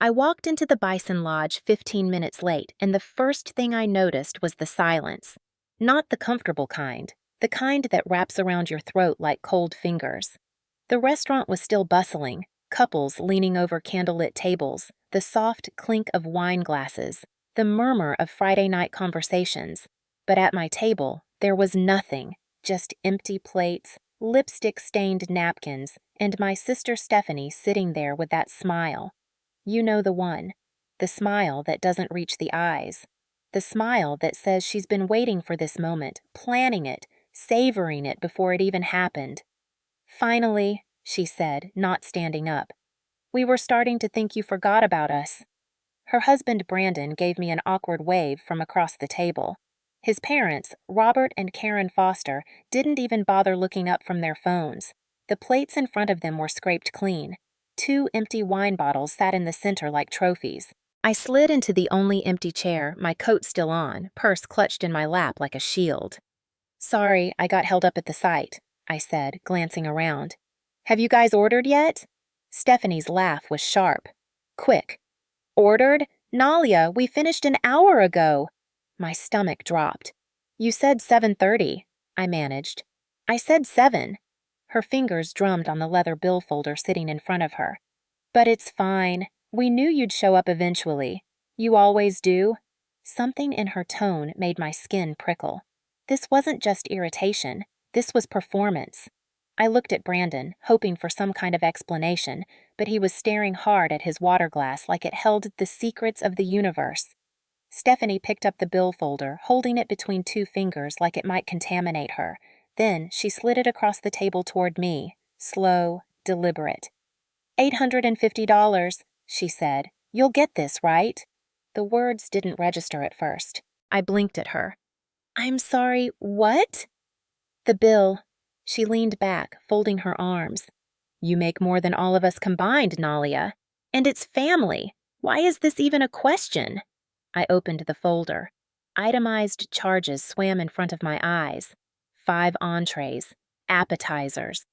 I walked into the Bison Lodge 15 minutes late, and the first thing I noticed was the silence. Not the comfortable kind, the kind that wraps around your throat like cold fingers. The restaurant was still bustling, couples leaning over candlelit tables, the soft clink of wine glasses, the murmur of Friday night conversations. But at my table, there was nothing, just empty plates, lipstick-stained napkins, and my sister Stephanie sitting there with that smile. You know the one. The smile that doesn't reach the eyes. The smile that says she's been waiting for this moment, planning it, savoring it before it even happened. "Finally," she said, not standing up. "We were starting to think you forgot about us." Her husband Brandon gave me an awkward wave from across the table. His parents, Robert and Karen Foster, didn't even bother looking up from their phones. The plates in front of them were scraped clean. 2 empty wine bottles sat in the center like trophies. I slid into the only empty chair, my coat still on, purse clutched in my lap like a shield. "Sorry, I got held up at the site," I said, glancing around. "Have you guys ordered yet?" Stephanie's laugh was sharp. Quick. "Ordered? Nalia, we finished an hour ago." My stomach dropped. "You said 7:30, I managed. "I said 7. Her fingers drummed on the leather bill folder sitting in front of her. "But it's fine. We knew you'd show up eventually. You always do." Something in her tone made my skin prickle. This wasn't just irritation. This was performance. I looked at Brandon, hoping for some kind of explanation, but he was staring hard at his water glass like it held the secrets of the universe. Stephanie picked up the bill folder, holding it between 2 fingers like it might contaminate her. Then she slid it across the table toward me, slow, deliberate. $850, she said. "You'll get this, right?" The words didn't register at first. I blinked at her. "I'm sorry, what?" "The bill." She leaned back, folding her arms. "You make more than all of us combined, Nalia. And it's family. Why is this even a question?" I opened the folder. Itemized charges swam in front of my eyes. 5 entrees, appetizers,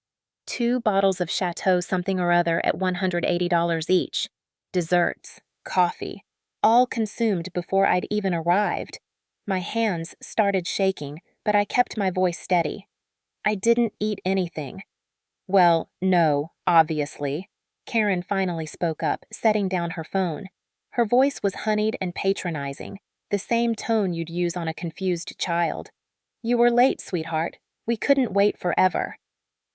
2 bottles of Chateau something or other at $180 each, desserts, coffee, all consumed before I'd even arrived. My hands started shaking, but I kept my voice steady. "I didn't eat anything." "Well, no, obviously." Karen finally spoke up, setting down her phone. Her voice was honeyed and patronizing, the same tone you'd use on a confused child. "You were late, sweetheart. We couldn't wait forever."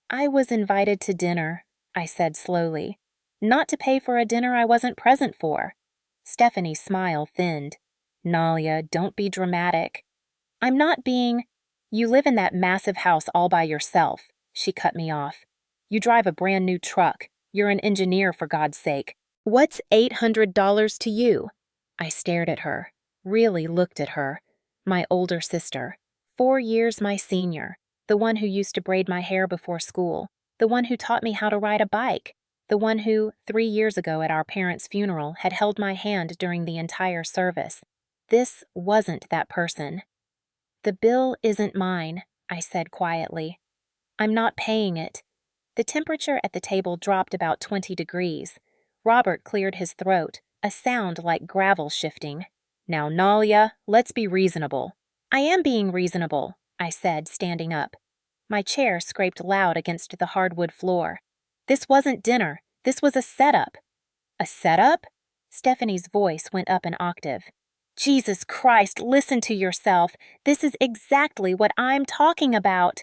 "I was invited to dinner," I said slowly. "Not to pay for a dinner I wasn't present for." Stephanie's smile thinned. "Nalia, don't be dramatic." "I'm not being—" "You live in that massive house all by yourself," she cut me off. "You drive a brand new truck. You're an engineer, for God's sake. What's $800 to you?" I stared at her, really looked at her. My older sister, 4 years my senior, the one who used to braid my hair before school, the one who taught me how to ride a bike, the one who, 3 years ago at our parents' funeral, had held my hand during the entire service. This wasn't that person. "The bill isn't mine," I said quietly. "I'm not paying it." The temperature at the table dropped about 20 degrees. Robert cleared his throat, a sound like gravel shifting. "Now, Nalia, let's be reasonable." "I am being reasonable," I said, standing up. My chair scraped loud against the hardwood floor. "This wasn't dinner. This was a setup." "A setup?" Stephanie's voice went up an octave. "Jesus Christ, listen to yourself. This is exactly what I'm talking about."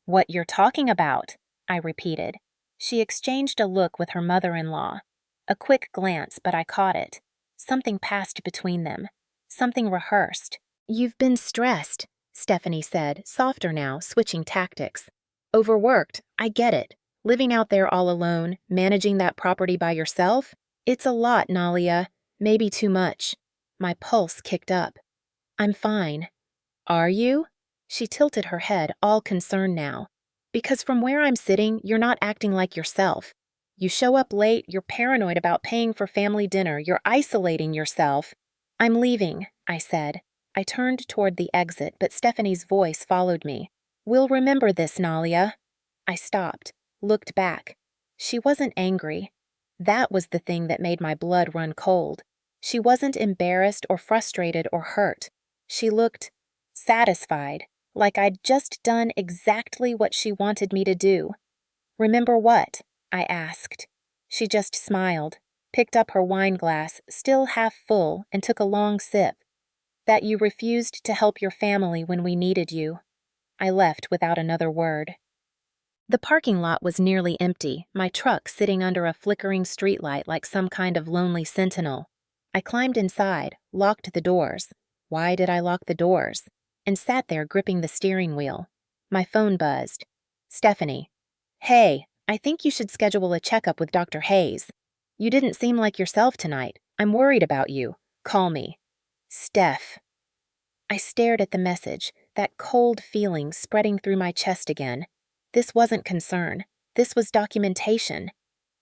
"What you're talking about," I repeated. She exchanged a look with her mother-in-law. A quick glance, but I caught it. Something passed between them. Something rehearsed. "You've been stressed," Stephanie said, softer now, switching tactics. "Overworked, I get it. Living out there all alone, managing that property by yourself? It's a lot, Nalia. Maybe too much." My pulse kicked up. "I'm fine." "Are you?" She tilted her head, all concern now. "Because from where I'm sitting, you're not acting like yourself. You show up late, you're paranoid about paying for family dinner, you're isolating yourself." "I'm leaving," I said. I turned toward the exit, but Stephanie's voice followed me. "We'll remember this, Nalia." I stopped, looked back. She wasn't angry. That was the thing that made my blood run cold. She wasn't embarrassed or frustrated or hurt. She looked satisfied, like I'd just done exactly what she wanted me to do. "Remember what?" I asked. She just smiled, picked up her wine glass, still half full, and took a long sip. "That you refused to help your family when we needed you." I left without another word. The parking lot was nearly empty, my truck sitting under a flickering streetlight like some kind of lonely sentinel. I climbed inside, locked the doors. Why did I lock the doors? And sat there gripping the steering wheel. My phone buzzed. Stephanie. "Hey, I think you should schedule a checkup with Dr. Hayes. You didn't seem like yourself tonight. I'm worried about you. Call me." Steph. I stared at the message, that cold feeling spreading through my chest again. This wasn't concern. This was documentation.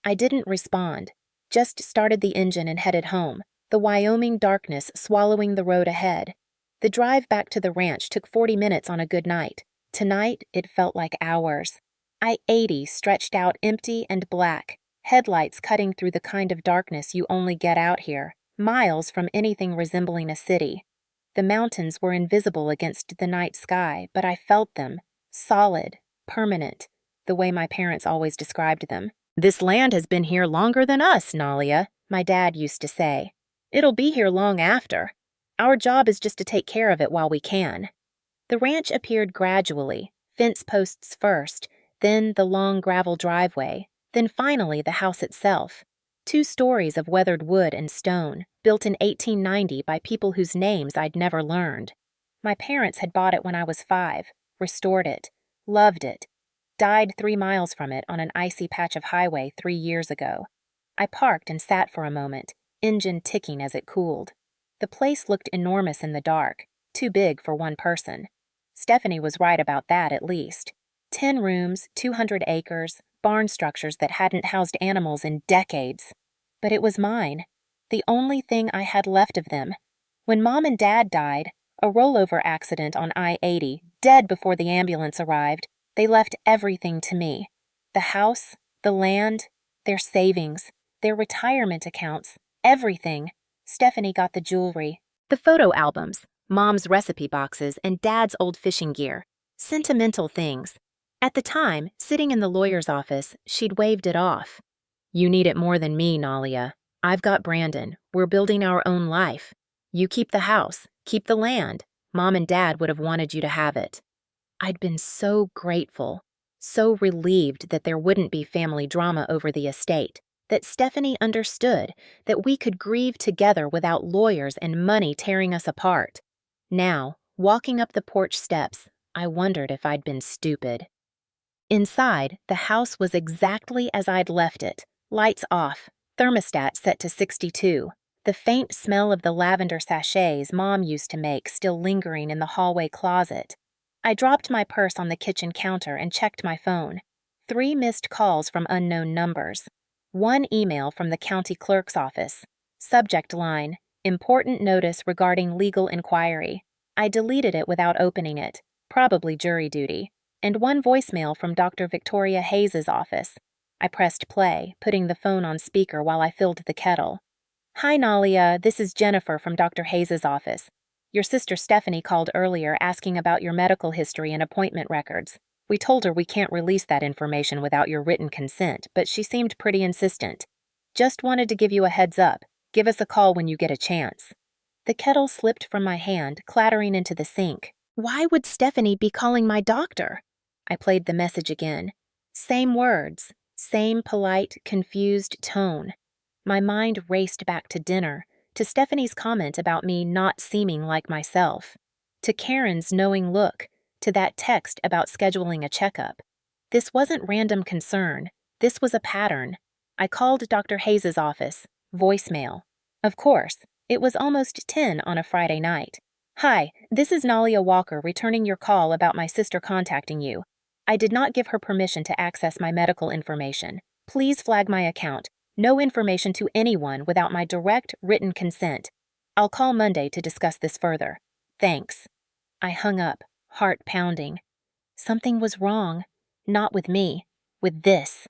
I didn't respond, just started the engine and headed home, the Wyoming darkness swallowing the road ahead. The drive back to the ranch took 40 minutes on a good night. Tonight, it felt like hours. I-80 stretched out empty and black, headlights cutting through the kind of darkness you only get out here, miles from anything resembling a city. The mountains were invisible against the night sky, but I felt them, solid, permanent, the way my parents always described them. "This land has been here longer than us, Nalia," my dad used to say. "It'll be here long after. Our job is just to take care of it while we can." The ranch appeared gradually, fence posts first, then the long gravel driveway, then finally the house itself. 2 stories of weathered wood and stone, built in 1890 by people whose names I'd never learned. My parents had bought it when I was 5, restored it, loved it, died 3 miles from it on an icy patch of highway 3 years ago. I parked and sat for a moment, engine ticking as it cooled. The place looked enormous in the dark, too big for one person. Stephanie was right about that at least. 10 rooms, 200 acres, barn structures that hadn't housed animals in decades. But it was mine, the only thing I had left of them. When Mom and Dad died, a rollover accident on I-80, dead before the ambulance arrived, they left everything to me. The house, the land, their savings, their retirement accounts, everything. Stephanie got the jewelry, the photo albums, Mom's recipe boxes, and Dad's old fishing gear. Sentimental things. At the time, sitting in the lawyer's office, she'd waved it off. "You need it more than me, Nalia. I've got Brandon. We're building our own life. You keep the house, keep the land. Mom and Dad would have wanted you to have it." I'd been so grateful, so relieved that there wouldn't be family drama over the estate, that Stephanie understood, that we could grieve together without lawyers and money tearing us apart. Now, walking up the porch steps, I wondered if I'd been stupid. Inside, the house was exactly as I'd left it, lights off, thermostat set to 62, the faint smell of the lavender sachets Mom used to make still lingering in the hallway closet. I dropped my purse on the kitchen counter and checked my phone. 3 missed calls from unknown numbers. 1 email from the county clerk's office. Subject line, "Important notice regarding legal inquiry." I deleted it without opening it, probably jury duty. And 1 voicemail from Dr. Victoria Hayes' office. I pressed play, putting the phone on speaker while I filled the kettle. "Hi, Nalia, this is Jennifer from Dr. Hayes' office. Your sister Stephanie called earlier asking about your medical history and appointment records. We told her we can't release that information without your written consent, but she seemed pretty insistent. Just wanted to give you a heads up. Give us a call when you get a chance." The kettle slipped from my hand, clattering into the sink. Why would Stephanie be calling my doctor? I played the message again. Same words, same polite, confused tone. My mind raced back to dinner, to Stephanie's comment about me not seeming like myself, to Karen's knowing look, to that text about scheduling a checkup. This wasn't random concern. This was a pattern. I called Dr. Hayes' office. Voicemail. Of course, it was almost 10 on a Friday night. "Hi, this is Nalia Walker returning your call about my sister contacting you. I did not give her permission to access my medical information. Please flag my account. No information to anyone without my direct written consent. I'll call Monday to discuss this further. Thanks." I hung up, heart pounding. Something was wrong. Not with me. With this.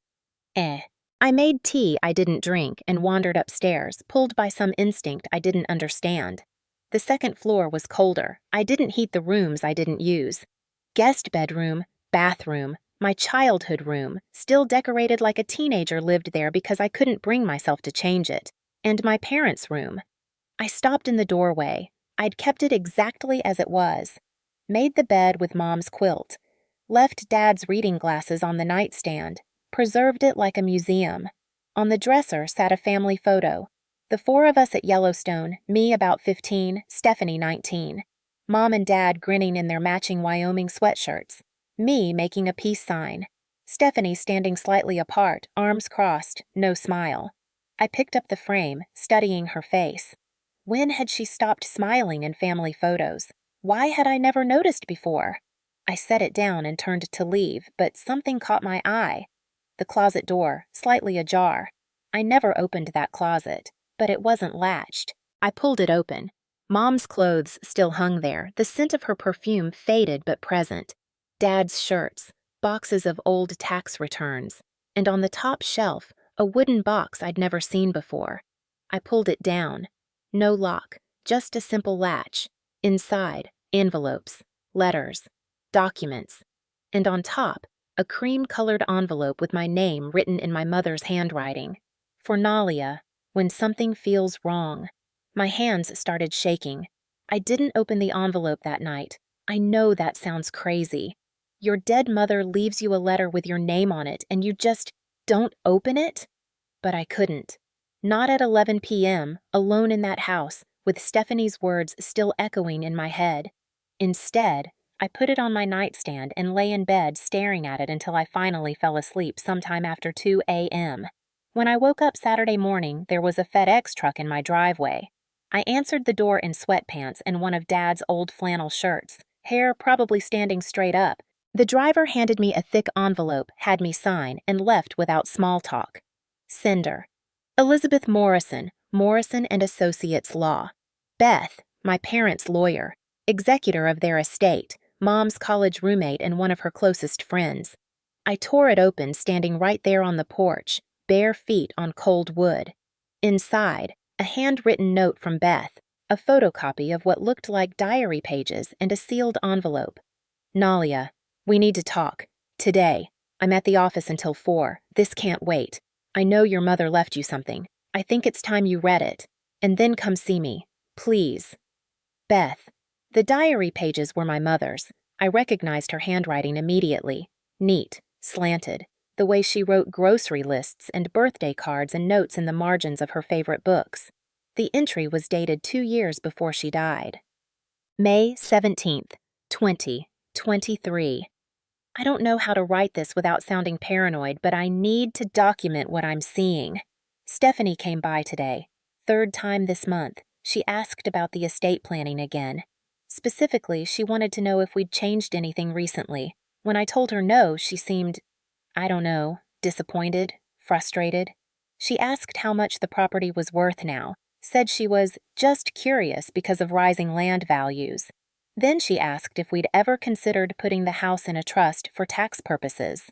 I made tea I didn't drink and wandered upstairs, pulled by some instinct I didn't understand. The second floor was colder. I didn't heat the rooms I didn't use. Guest bedroom, bathroom, my childhood room, still decorated like a teenager lived there because I couldn't bring myself to change it, and my parents' room. I stopped in the doorway. I'd kept it exactly as it was. Made the bed with Mom's quilt. Left Dad's reading glasses on the nightstand. Preserved it like a museum. On the dresser sat a family photo. The four of us at Yellowstone, me about 15, Stephanie 19. Mom and Dad grinning in their matching Wyoming sweatshirts. Me making a peace sign. Stephanie standing slightly apart, arms crossed, no smile. I picked up the frame, studying her face. When had she stopped smiling in family photos? Why had I never noticed before? I set it down and turned to leave, but something caught my eye. The closet door, slightly ajar. I never opened that closet, but it wasn't latched. I pulled it open. Mom's clothes still hung there, the scent of her perfume faded but present. Dad's shirts, boxes of old tax returns, and on the top shelf, a wooden box I'd never seen before. I pulled it down. No lock, just a simple latch. Inside, envelopes, letters, documents, and on top, a cream-colored envelope with my name written in my mother's handwriting. For Nalia, when something feels wrong. My hands started shaking. I didn't open the envelope that night. I know that sounds crazy. Your dead mother leaves you a letter with your name on it and you just don't open it? But I couldn't. Not at 11 p.m., alone in that house, with Stephanie's words still echoing in my head. Instead, I put it on my nightstand and lay in bed staring at it until I finally fell asleep sometime after 2 a.m. When I woke up Saturday morning, there was a FedEx truck in my driveway. I answered the door in sweatpants and one of Dad's old flannel shirts, hair probably standing straight up. The driver handed me a thick envelope, had me sign, and left without small talk. Sender: Elizabeth Morrison, Morrison and Associates Law. Beth, my parents' lawyer, executor of their estate, Mom's college roommate and one of her closest friends. I tore it open standing right there on the porch, bare feet on cold wood. Inside, a handwritten note from Beth, a photocopy of what looked like diary pages and a sealed envelope. Nalia, we need to talk. Today. I'm at the office until 4. This can't wait. I know your mother left you something. I think it's time you read it. And then come see me. Please. Beth. The diary pages were my mother's. I recognized her handwriting immediately. Neat, slanted, the way she wrote grocery lists and birthday cards and notes in the margins of her favorite books. The entry was dated 2 years before she died. May 17th, 2023. I don't know how to write this without sounding paranoid, but I need to document what I'm seeing. Stephanie came by today. 3rd time this month. She asked about the estate planning again. Specifically, she wanted to know if we'd changed anything recently. When I told her no, she seemed, I don't know, disappointed, frustrated. She asked how much the property was worth now, said she was just curious because of rising land values. Then she asked if we'd ever considered putting the house in a trust for tax purposes.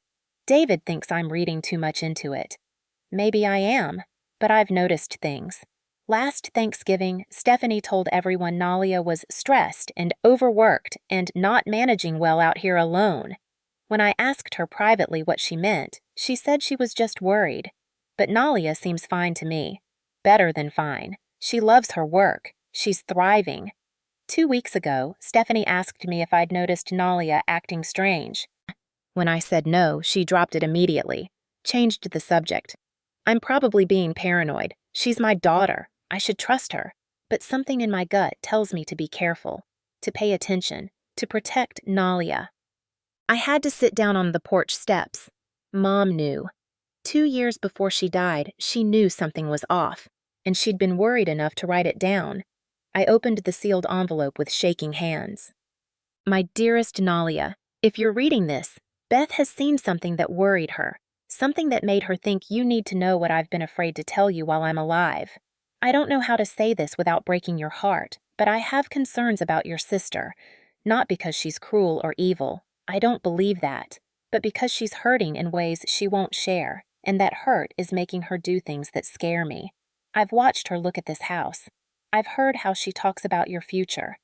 David thinks I'm reading too much into it. Maybe I am, but I've noticed things. Last Thanksgiving, Stephanie told everyone Nalia was stressed and overworked and not managing well out here alone. When I asked her privately what she meant, she said she was just worried. But Nalia seems fine to me. Better than fine. She loves her work. She's thriving. 2 weeks ago, Stephanie asked me if I'd noticed Nalia acting strange. When I said no, she dropped it immediately, changed the subject. I'm probably being paranoid. She's my daughter. I should trust her. But something in my gut tells me to be careful, to pay attention, to protect Nalia. I had to sit down on the porch steps. Mom knew. 2 years before she died, she knew something was off, and she'd been worried enough to write it down. I opened the sealed envelope with shaking hands. My dearest Nalia, if you're reading this, Beth has seen something that worried her, something that made her think you need to know what I've been afraid to tell you while I'm alive. I don't know how to say this without breaking your heart, but I have concerns about your sister, not because she's cruel or evil. I don't believe that, but because she's hurting in ways she won't share. and that hurt is making her do things that scare me. I've watched her look at this house. I've heard how she talks about your future.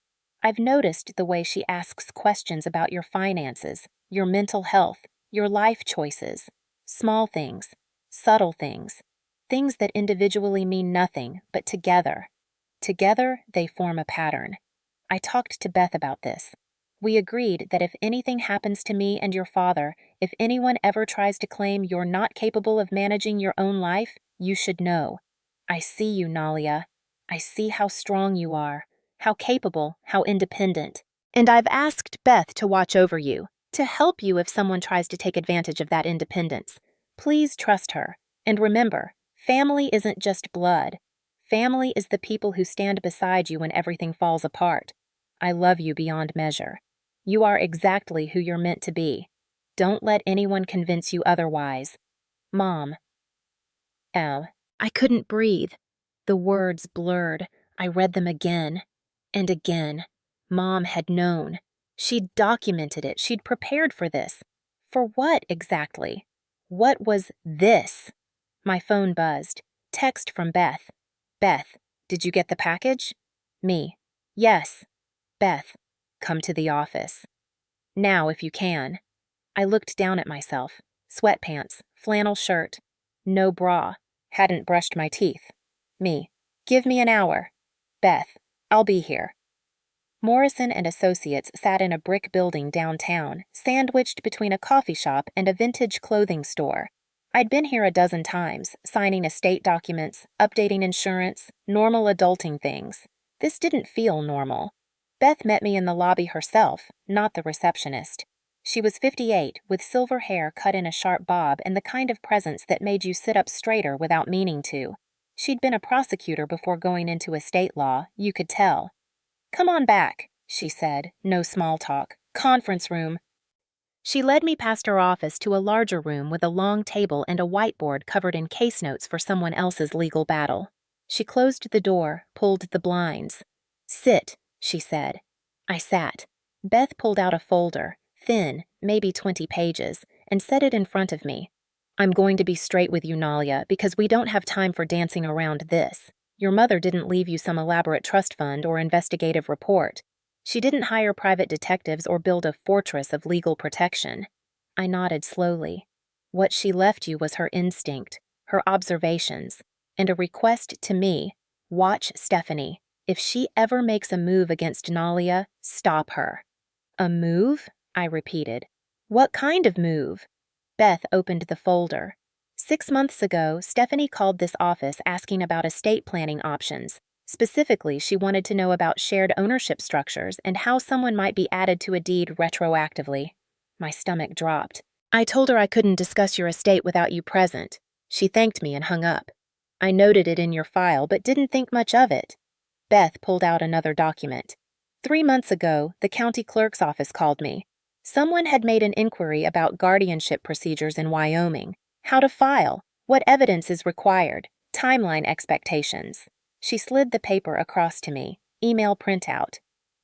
I've noticed the way she asks questions about your finances, your mental health, your life choices. Small things, subtle things, things that individually mean nothing, but together they form a pattern. I talked to Beth about this. We agreed that if anything happens to me and your father, if anyone ever tries to claim you're not capable of managing your own life, you should know. I see you, Nalia. I see how strong you are, how capable, how independent. And I've asked Beth to watch over you, to help you if someone tries to take advantage of that independence. Please trust her. And remember, family isn't just blood. Family is the people who stand beside you when everything falls apart. I love you beyond measure. You are exactly who you're meant to be. Don't let anyone convince you otherwise. Mom. Oh, I couldn't breathe. The words blurred. I read them again and again. Mom had known. She'd documented it. She'd prepared for this. For what exactly? What was this? My phone buzzed. Text from Beth. Beth, did you get the package? Me. Yes. Beth, come to the office. Now, if you can. I looked down at myself. Sweatpants, flannel shirt, no bra, hadn't brushed my teeth. Me. Give me an hour. Beth, I'll be here. Morrison and Associates sat in a brick building downtown, sandwiched between a coffee shop and a vintage clothing store. I'd been here a dozen times, signing estate documents, updating insurance, normal adulting things. This didn't feel normal. Beth met me in the lobby herself, not the receptionist. She was 58, with silver hair cut in a sharp bob and the kind of presence that made you sit up straighter without meaning to. She'd been a prosecutor before going into estate law, you could tell. Come on back, she said, no small talk. Conference room. She led me past her office to a larger room with a long table and a whiteboard covered in case notes for someone else's legal battle. She closed the door, pulled the blinds. Sit, she said. I sat. Beth pulled out a folder, thin, maybe 20 pages, and set it in front of me. I'm going to be straight with you, Nalia, because we don't have time for dancing around this. Your mother didn't leave you some elaborate trust fund or investigative report. She didn't hire private detectives or build a fortress of legal protection. I nodded slowly. What she left you was her instinct, her observations, and a request to me, watch Stephanie. If she ever makes a move against Nalia, stop her. A move? I repeated. What kind of move? Beth opened the folder. 6 months ago, Stephanie called this office asking about estate planning options. Specifically, she wanted to know about shared ownership structures and how someone might be added to a deed retroactively. My stomach dropped. I told her I couldn't discuss your estate without you present. She thanked me and hung up. I noted it in your file, but didn't think much of it. Beth pulled out another document. 3 months ago, the county clerk's office called me. Someone had made an inquiry about guardianship procedures in Wyoming, how to file, what evidence is required, timeline expectations. She slid the paper across to me, email printout.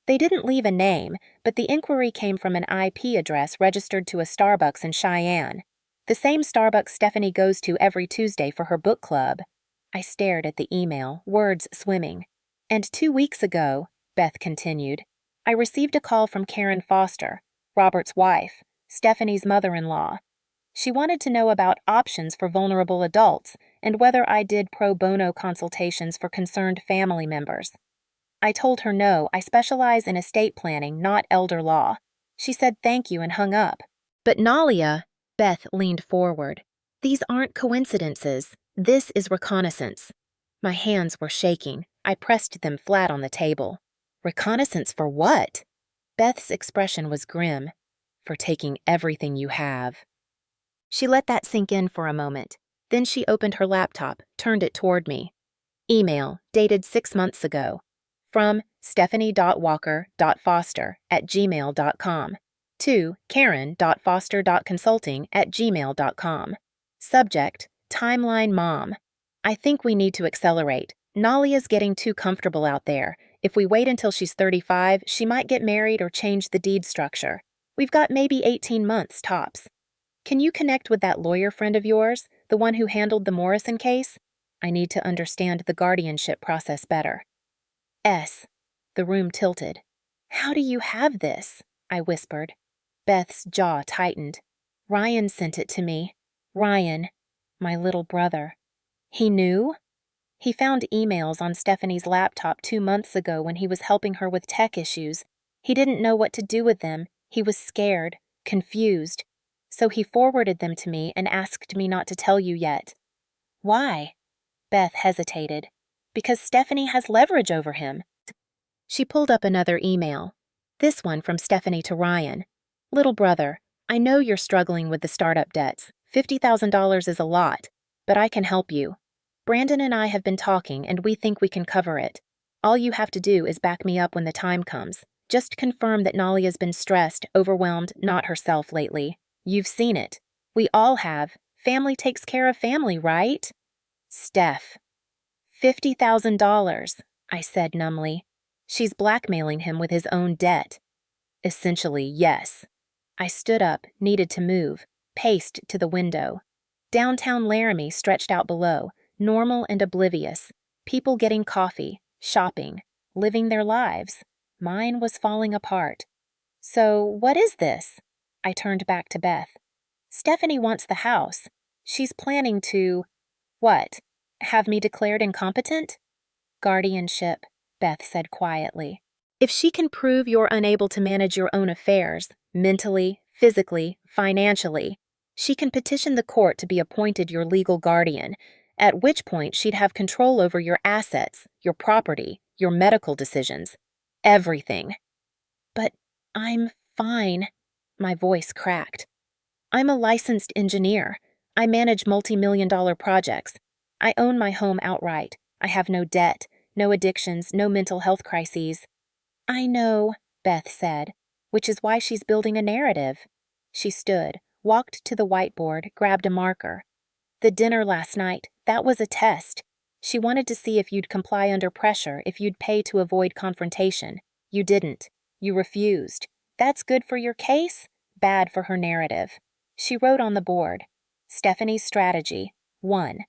They didn't leave a name, but the inquiry came from an IP address registered to a Starbucks in Cheyenne, the same Starbucks Stephanie goes to every Tuesday for her book club. I stared at the email, words swimming. And 2 weeks ago, Beth continued, I received a call from Karen Foster, Robert's wife, Stephanie's mother-in-law. She wanted to know about options for vulnerable adults and whether I did pro bono consultations for concerned family members. I told her no, I specialize in estate planning, not elder law. She said thank you and hung up. But Nalia, Beth leaned forward. These aren't coincidences. This is reconnaissance. My hands were shaking. I pressed them flat on the table. Reconnaissance for what? Beth's expression was grim. For taking everything you have. She let that sink in for a moment. Then she opened her laptop, turned it toward me. Email, dated 6 months ago. From stephanie.walker.foster@gmail.com to karen.foster.consulting@gmail.com. Subject, Timeline Mom. I think we need to accelerate. Nalia's getting too comfortable out there. If we wait until she's 35, she might get married or change the deed structure. We've got maybe 18 months, tops. Can you connect with that lawyer friend of yours? The one who handled the Morrison case? I need to understand the guardianship process better. S. The room tilted. How do you have this? I whispered. Beth's jaw tightened. Ryan sent it to me. Ryan, my little brother. He knew? He found emails on Stephanie's laptop 2 months ago when he was helping her with tech issues. He didn't know what to do with them. He was scared, confused. So he forwarded them to me and asked me not to tell you yet. Why? Beth hesitated. Because Stephanie has leverage over him. She pulled up another email. This one from Stephanie to Ryan. Little brother, I know you're struggling with the startup debts. $50,000 is a lot, but I can help you. Brandon and I have been talking, and we think we can cover it. All you have to do is back me up when the time comes. Just confirm that Nalia's been stressed, overwhelmed, not herself lately. You've seen it. We all have. Family takes care of family, right? Steph. $50,000, I said numbly. She's blackmailing him with his own debt. Essentially, yes. I stood up, needed to move, paced to the window. Downtown Laramie stretched out below, normal and oblivious. People getting coffee, shopping, living their lives. Mine was falling apart. So, what is this? I turned back to Beth. Stephanie wants the house. She's planning to… What? Have me declared incompetent? Guardianship, Beth said quietly. If she can prove you're unable to manage your own affairs, mentally, physically, financially, she can petition the court to be appointed your legal guardian, at which point she'd have control over your assets, your property, your medical decisions, everything. But I'm fine. My voice cracked. I'm a licensed engineer. I manage multi-million-dollar projects. I own my home outright. I have no debt, no addictions, no mental health crises. I know, Beth said, which is why she's building a narrative. She stood, walked to the whiteboard, grabbed a marker. The dinner last night, that was a test. She wanted to see if you'd comply under pressure, if you'd pay to avoid confrontation. You didn't. You refused. That's good for your case, bad for her narrative. She wrote on the board, Stephanie's strategy. 1.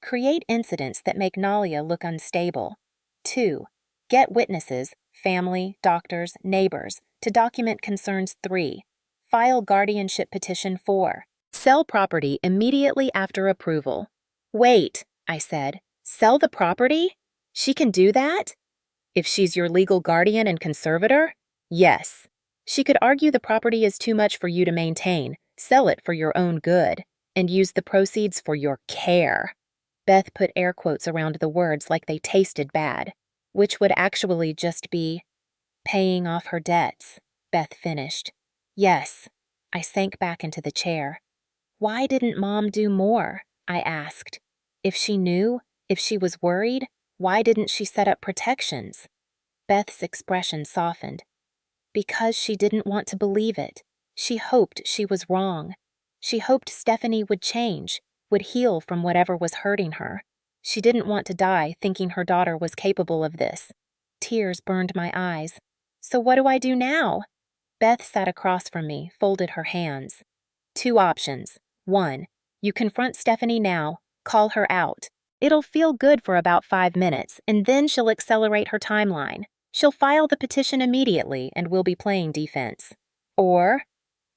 Create incidents that make Nalia look unstable. 2. Get witnesses, family, doctors, neighbors, to document concerns. 3. File guardianship petition. 4. Sell property immediately after approval. Wait, I said. Sell the property? She can do that? If she's your legal guardian and conservator? Yes. She could argue the property is too much for you to maintain, sell it for your own good, and use the proceeds for your care. Beth put air quotes around the words like they tasted bad, which would actually just be paying off her debts, Beth finished. Yes. I sank back into the chair. Why didn't Mom do more? I asked. If she knew, if she was worried, why didn't she set up protections? Beth's expression softened. Because she didn't want to believe it. She hoped she was wrong. She hoped Stephanie would change, would heal from whatever was hurting her. She didn't want to die thinking her daughter was capable of this. Tears burned my eyes. So what do I do now? Beth sat across from me, folded her hands. 2 options. 1. You confront Stephanie now, call her out. It'll feel good for about 5 minutes, and then she'll accelerate her timeline. She'll file the petition immediately, and we'll be playing defense. Or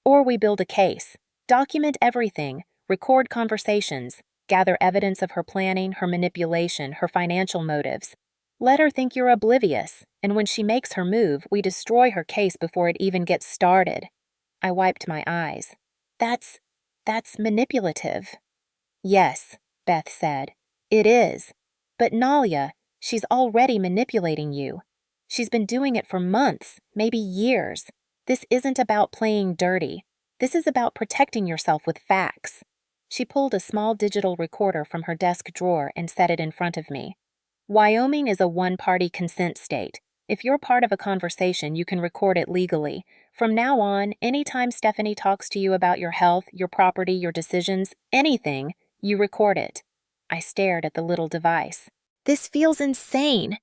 we build a case, document everything, record conversations, gather evidence of her planning, her manipulation, her financial motives. Let her think you're oblivious, and when she makes her move, we destroy her case before it even gets started. I wiped my eyes. That's manipulative. Yes, Beth said. It is. But Nalia, she's already manipulating you. She's been doing it for months, maybe years. This isn't about playing dirty. This is about protecting yourself with facts. She pulled a small digital recorder from her desk drawer and set it in front of me. Wyoming is a one-party consent state. If you're part of a conversation, you can record it legally. From now on, anytime Stephanie talks to you about your health, your property, your decisions, anything, you record it. I stared at the little device. This feels insane.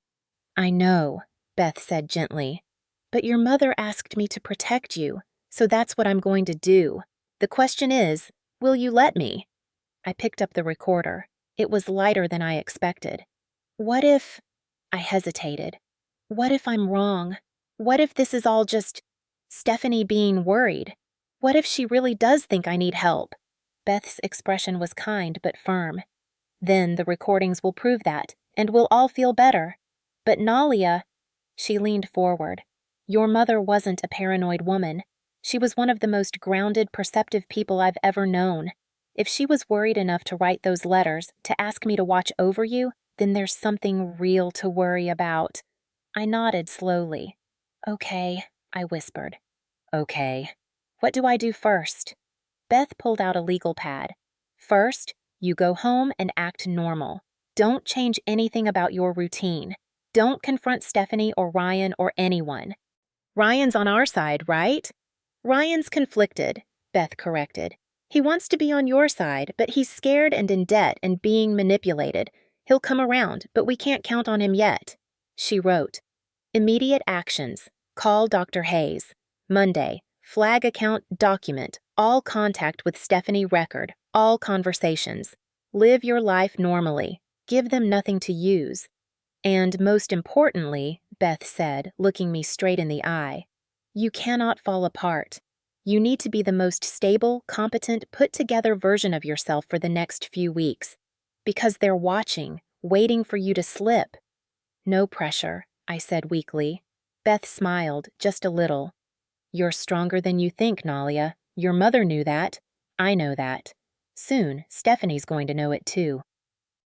I know, Beth said gently. But your mother asked me to protect you, so that's what I'm going to do. The question is, will you let me? I picked up the recorder. It was lighter than I expected. What if... I hesitated. What if I'm wrong? What if this is all just Stephanie being worried? What if she really does think I need help? Beth's expression was kind but firm. Then the recordings will prove that, and we'll all feel better. But Nalia... She leaned forward. Your mother wasn't a paranoid woman. She was one of the most grounded, perceptive people I've ever known. If she was worried enough to write those letters, to ask me to watch over you, then there's something real to worry about. I nodded slowly. Okay, I whispered. Okay. What do I do first? Beth pulled out a legal pad. First, you go home and act normal. Don't change anything about your routine. Don't confront Stephanie or Ryan or anyone. Ryan's on our side, right? Ryan's conflicted, Beth corrected. He wants to be on your side, but he's scared and in debt and being manipulated. He'll come around, but we can't count on him yet. She wrote, Immediate actions. Call Dr. Hayes. Monday. Flag account document. All contact with Stephanie record. All conversations. Live your life normally. Give them nothing to use. And most importantly, Beth said, looking me straight in the eye, you cannot fall apart. You need to be the most stable, competent, put-together version of yourself for the next few weeks. Because they're watching, waiting for you to slip. No pressure, I said weakly. Beth smiled, just a little. You're stronger than you think, Nalia. Your mother knew that. I know that. Soon, Stephanie's going to know it too.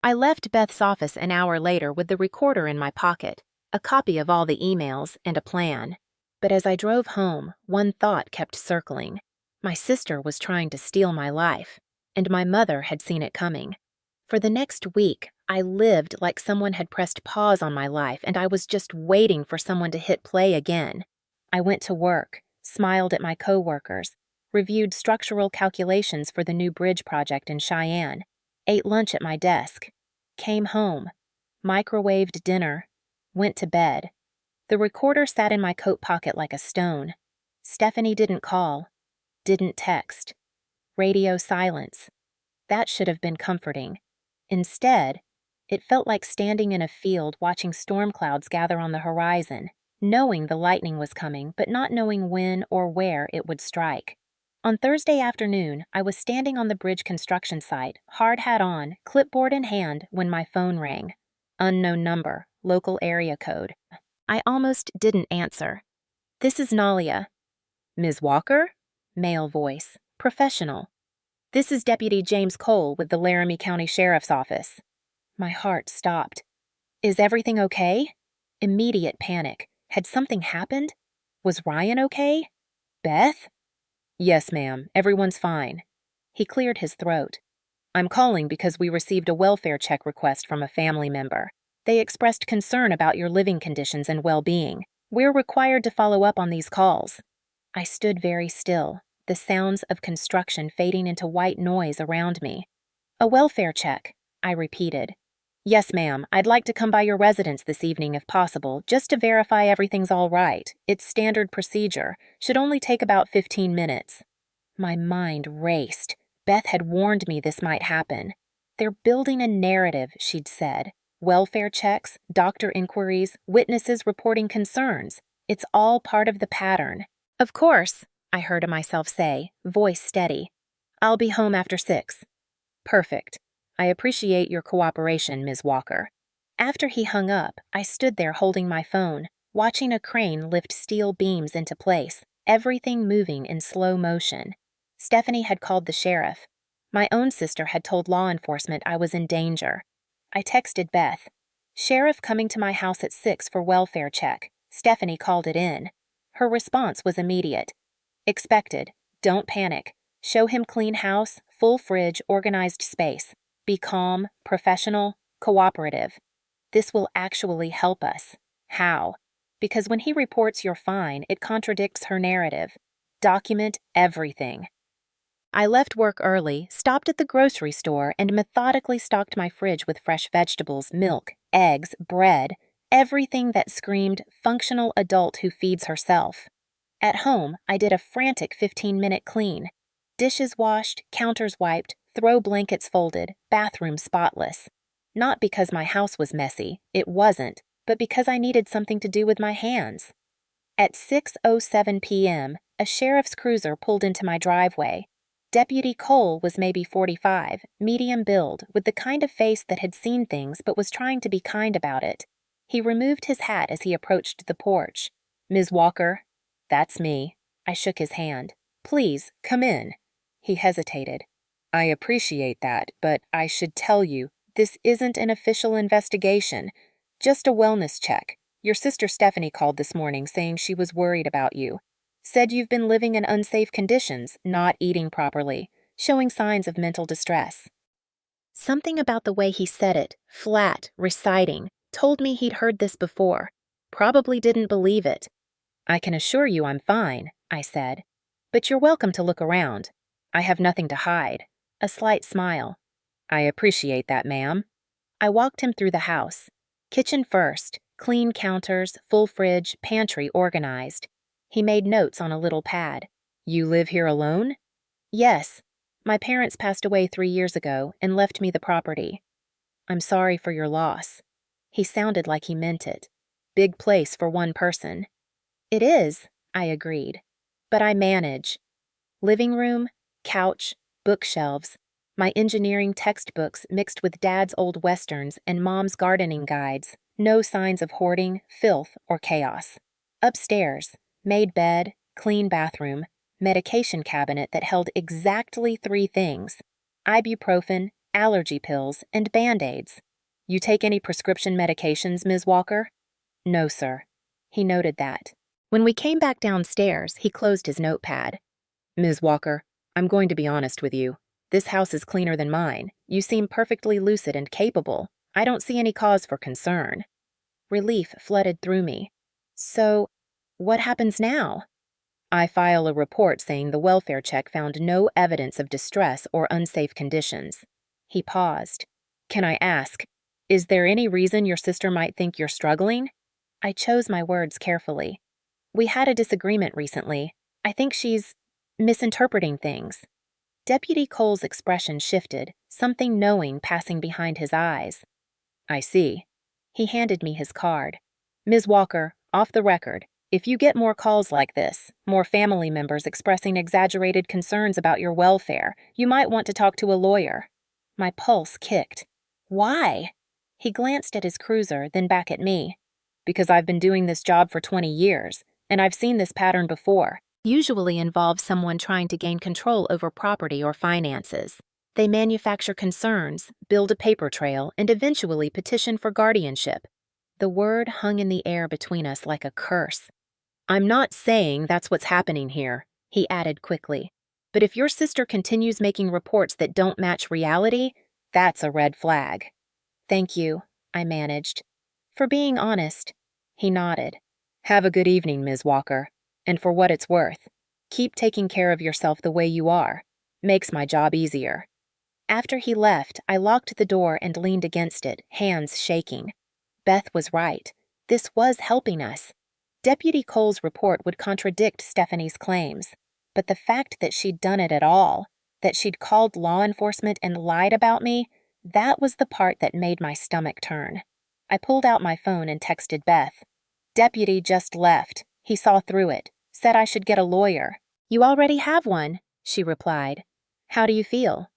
I left Beth's office an hour later with the recorder in my pocket, a copy of all the emails, and a plan. But as I drove home, one thought kept circling. My sister was trying to steal my life, and my mother had seen it coming. For the next week, I lived like someone had pressed pause on my life and I was just waiting for someone to hit play again. I went to work, smiled at my coworkers, reviewed structural calculations for the new bridge project in Cheyenne, ate lunch at my desk, came home, microwaved dinner, went to bed. The recorder sat in my coat pocket like a stone. Stephanie didn't call, didn't text. Radio silence. That should have been comforting. Instead, it felt like standing in a field watching storm clouds gather on the horizon, knowing the lightning was coming, but not knowing when or where it would strike. On Thursday afternoon, I was standing on the bridge construction site, hard hat on, clipboard in hand, when my phone rang. Unknown number, local area code. I almost didn't answer. This is Nalia. Ms. Walker? Male voice. Professional. This is Deputy James Cole with the Laramie County Sheriff's Office. My heart stopped. Is everything okay? Immediate panic. Had something happened? Was Ryan okay? Beth? Yes, ma'am. Everyone's fine. He cleared his throat. I'm calling because we received a welfare check request from a family member. They expressed concern about your living conditions and well-being. We're required to follow up on these calls. I stood very still, the sounds of construction fading into white noise around me. A welfare check, I repeated. Yes, ma'am. I'd like to come by your residence this evening if possible, just to verify everything's all right. It's standard procedure. Should only take about 15 minutes. My mind raced. Beth had warned me this might happen. They're building a narrative, she'd said. Welfare checks, doctor inquiries, witnesses reporting concerns. It's all part of the pattern. Of course, I heard myself say, voice steady. I'll be home after 6. Perfect. I appreciate your cooperation, Ms. Walker. After he hung up, I stood there holding my phone, watching a crane lift steel beams into place, everything moving in slow motion. Stephanie had called the sheriff. My own sister had told law enforcement I was in danger. I texted Beth. Sheriff coming to my house at 6 for welfare check. Stephanie called it in. Her response was immediate. Expected. Don't panic. Show him clean house, full fridge, organized space. Be calm, professional, cooperative. This will actually help us. How? Because when he reports you're fine, it contradicts her narrative. Document everything. I left work early, stopped at the grocery store, and methodically stocked my fridge with fresh vegetables, milk, eggs, bread, everything that screamed functional adult who feeds herself. At home, I did a frantic 15-minute clean. Dishes washed, counters wiped, throw blankets folded, bathroom spotless. Not because my house was messy, it wasn't, but because I needed something to do with my hands. At 6:07 p.m., a sheriff's cruiser pulled into my driveway. Deputy Cole was maybe 45, medium build, with the kind of face that had seen things but was trying to be kind about it. He removed his hat as he approached the porch. "Ms. Walker?" "That's me." I shook his hand. "Please, come in." He hesitated. "I appreciate that, but I should tell you, this isn't an official investigation. Just a wellness check. Your sister Stephanie called this morning saying she was worried about you. Said you've been living in unsafe conditions, not eating properly, showing signs of mental distress." Something about the way he said it, flat, reciting, told me he'd heard this before. Probably didn't believe it. "I can assure you I'm fine," I said. "But you're welcome to look around. I have nothing to hide." A slight smile. "I appreciate that, ma'am." I walked him through the house. Kitchen first, clean counters, full fridge, pantry organized. He made notes on a little pad. "You live here alone?" "Yes. My parents passed away 3 years ago and left me the property." "I'm sorry for your loss." He sounded like he meant it. "Big place for one person." "It is," I agreed. "But I manage." Living room, couch, bookshelves, my engineering textbooks mixed with Dad's old westerns and Mom's gardening guides, no signs of hoarding, filth, or chaos. Upstairs, made bed, clean bathroom, medication cabinet that held exactly 3 things: ibuprofen, allergy pills, and Band-Aids. "You take any prescription medications, Ms. Walker?" "No, sir." He noted that. When we came back downstairs, he closed his notepad. "Ms. Walker, I'm going to be honest with you. This house is cleaner than mine. You seem perfectly lucid and capable. I don't see any cause for concern." Relief flooded through me. "So, what happens now?" "I file a report saying the welfare check found no evidence of distress or unsafe conditions." He paused. "Can I ask, is there any reason your sister might think you're struggling?" I chose my words carefully. "We had a disagreement recently. I think she's misinterpreting things." Deputy Cole's expression shifted, something knowing passing behind his eyes. "I see." He handed me his card. "Ms. Walker, off the record, if you get more calls like this, more family members expressing exaggerated concerns about your welfare, you might want to talk to a lawyer." My pulse kicked. "Why?" He glanced at his cruiser, then back at me. "Because I've been doing this job for 20 years, and I've seen this pattern before. Usually involves someone trying to gain control over property or finances. They manufacture concerns, build a paper trail, and eventually petition for guardianship." The word hung in the air between us like a curse. "I'm not saying that's what's happening here," he added quickly. "But if your sister continues making reports that don't match reality, that's a red flag." "Thank you," I managed. "For being honest." He nodded. "Have a good evening, Ms. Walker. And for what it's worth, keep taking care of yourself the way you are. Makes my job easier." After he left, I locked the door and leaned against it, hands shaking. Beth was right. This was helping us. Deputy Cole's report would contradict Stephanie's claims. But the fact that she'd done it at all, that she'd called law enforcement and lied about me, that was the part that made my stomach turn. I pulled out my phone and texted Beth. "Deputy just left. He saw through it. Said I should get a lawyer." "You already have one," she replied. "How do you feel?"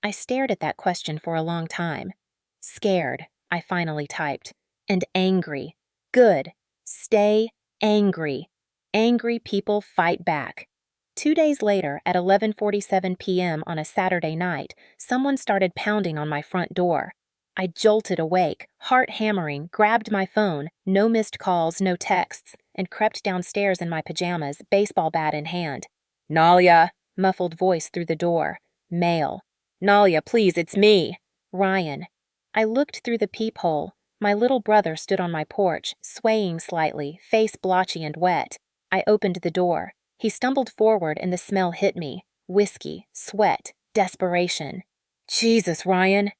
I stared at that question for a long time. "Scared," I finally typed. "And angry. Good. Stay angry. Angry people fight back." 2 days later, at 11:47 p.m. on a Saturday night, someone started pounding on my front door. I jolted awake, heart hammering, grabbed my phone, no missed calls, no texts, and crept downstairs in my pajamas, baseball bat in hand. "Nalia," muffled voice through the door. Male. "Nalia, please, it's me." Ryan. I looked through the peephole. My little brother stood on my porch, swaying slightly, face blotchy and wet. I opened the door. He stumbled forward and the smell hit me. Whiskey, sweat, desperation. "Jesus, Ryan."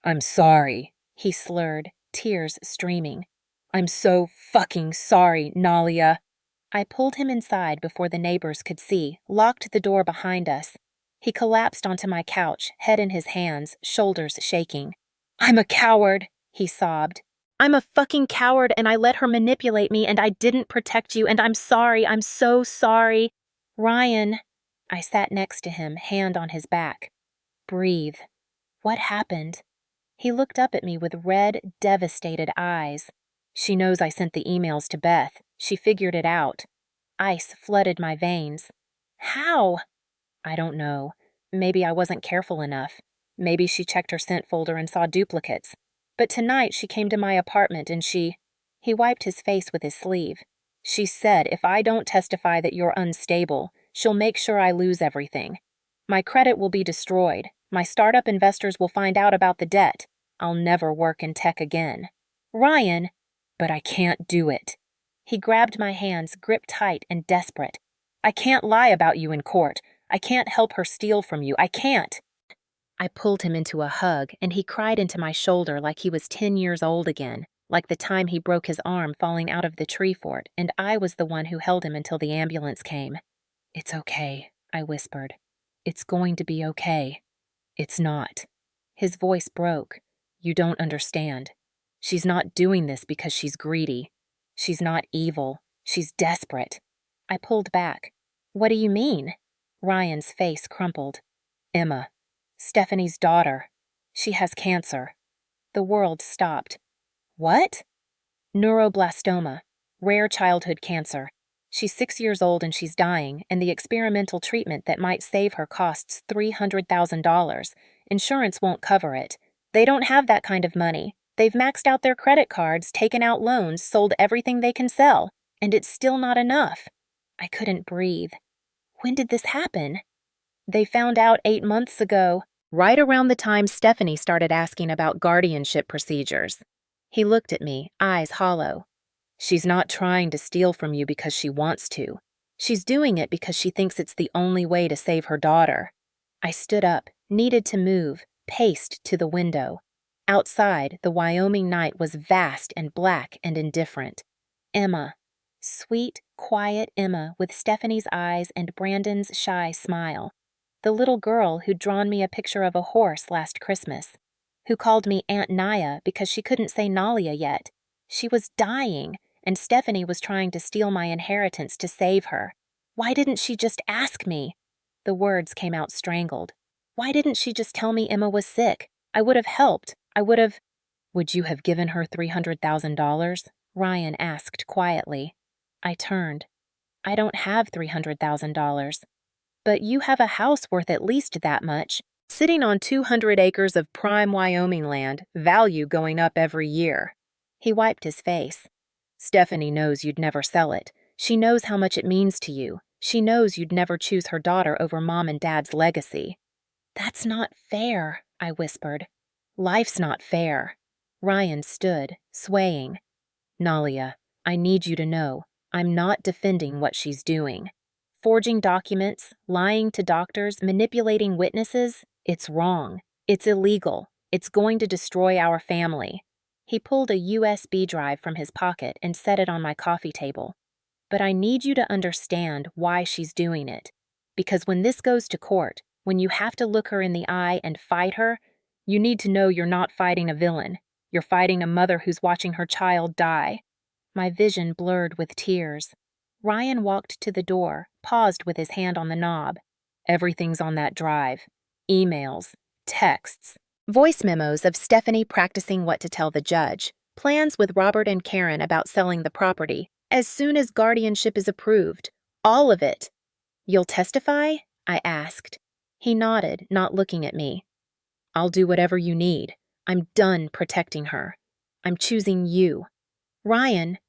"I'm sorry," he slurred, tears streaming. "I'm so fucking sorry, Nalia." I pulled him inside before the neighbors could see, locked the door behind us. He collapsed onto my couch, head in his hands, shoulders shaking. "I'm a coward," he sobbed. "I'm a fucking coward and I let her manipulate me and I didn't protect you and I'm sorry, I'm so sorry." "Ryan." I sat next to him, hand on his back. "Breathe. What happened?" He looked up at me with red, devastated eyes. "She knows I sent the emails to Beth. She figured it out." Ice flooded my veins. "How?" "I don't know. Maybe I wasn't careful enough. Maybe she checked her sent folder and saw duplicates. But tonight she came to my apartment and He wiped his face with his sleeve. "She said if I don't testify that you're unstable, she'll make sure I lose everything. My credit will be destroyed. My startup investors will find out about the debt. I'll never work in tech again." "Ryan!" "But I can't do it." He grabbed my hands, gripped tight and desperate. "I can't lie about you in court. I can't help her steal from you. I can't." I pulled him into a hug, and he cried into my shoulder like he was 10 years old again, like the time he broke his arm falling out of the tree fort, and I was the one who held him until the ambulance came. "It's okay," I whispered. "It's going to be okay." "It's not." His voice broke. "You don't understand. She's not doing this because she's greedy. She's not evil. She's desperate." I pulled back. "What do you mean?" Ryan's face crumpled. "Emma. Stephanie's daughter. She has cancer." The world stopped. "What?" "Neuroblastoma. Rare childhood cancer. She's 6 years old and she's dying, and the experimental treatment that might save her costs $300,000. Insurance won't cover it. They don't have that kind of money. They've maxed out their credit cards, taken out loans, sold everything they can sell, and it's still not enough." I couldn't breathe. "When did this happen?" "They found out 8 months ago, right around the time Stephanie started asking about guardianship procedures." He looked at me, eyes hollow. "She's not trying to steal from you because she wants to. She's doing it because she thinks it's the only way to save her daughter." I stood up, needed to move, paced to the window. Outside, the Wyoming night was vast and black and indifferent. Emma. Sweet, quiet Emma with Stephanie's eyes and Brandon's shy smile. The little girl who'd drawn me a picture of a horse last Christmas. Who called me Aunt Naya because she couldn't say Nalia yet. She was dying, and Stephanie was trying to steal my inheritance to save her. Why didn't she just ask me? The words came out strangled. Why didn't she just tell me Emma was sick? I would have helped. Would you have given her $300,000? Ryan asked quietly. I turned. "I don't have $300,000. "But you have a house worth at least that much, sitting on 200 acres of prime Wyoming land, value going up every year." He wiped his face. "Stephanie knows you'd never sell it. She knows how much it means to you. She knows you'd never choose her daughter over Mom and Dad's legacy." "That's not fair," I whispered. "Life's not fair." Ryan stood, swaying. "Nalia, I need you to know, I'm not defending what she's doing. Forging documents, lying to doctors, manipulating witnesses, it's wrong. It's illegal. It's going to destroy our family." He pulled a USB drive from his pocket and set it on my coffee table. "But I need you to understand why she's doing it. Because when this goes to court, when you have to look her in the eye and fight her, you need to know you're not fighting a villain. You're fighting a mother who's watching her child die." My vision blurred with tears. Ryan walked to the door, paused with his hand on the knob. "Everything's on that drive. Emails, texts, voice memos of Stephanie practicing what to tell the judge, plans with Robert and Karen about selling the property, as soon as guardianship is approved. All of it." "You'll testify?" I asked. He nodded, not looking at me. "I'll do whatever you need. I'm done protecting her. I'm choosing you." "Ryan."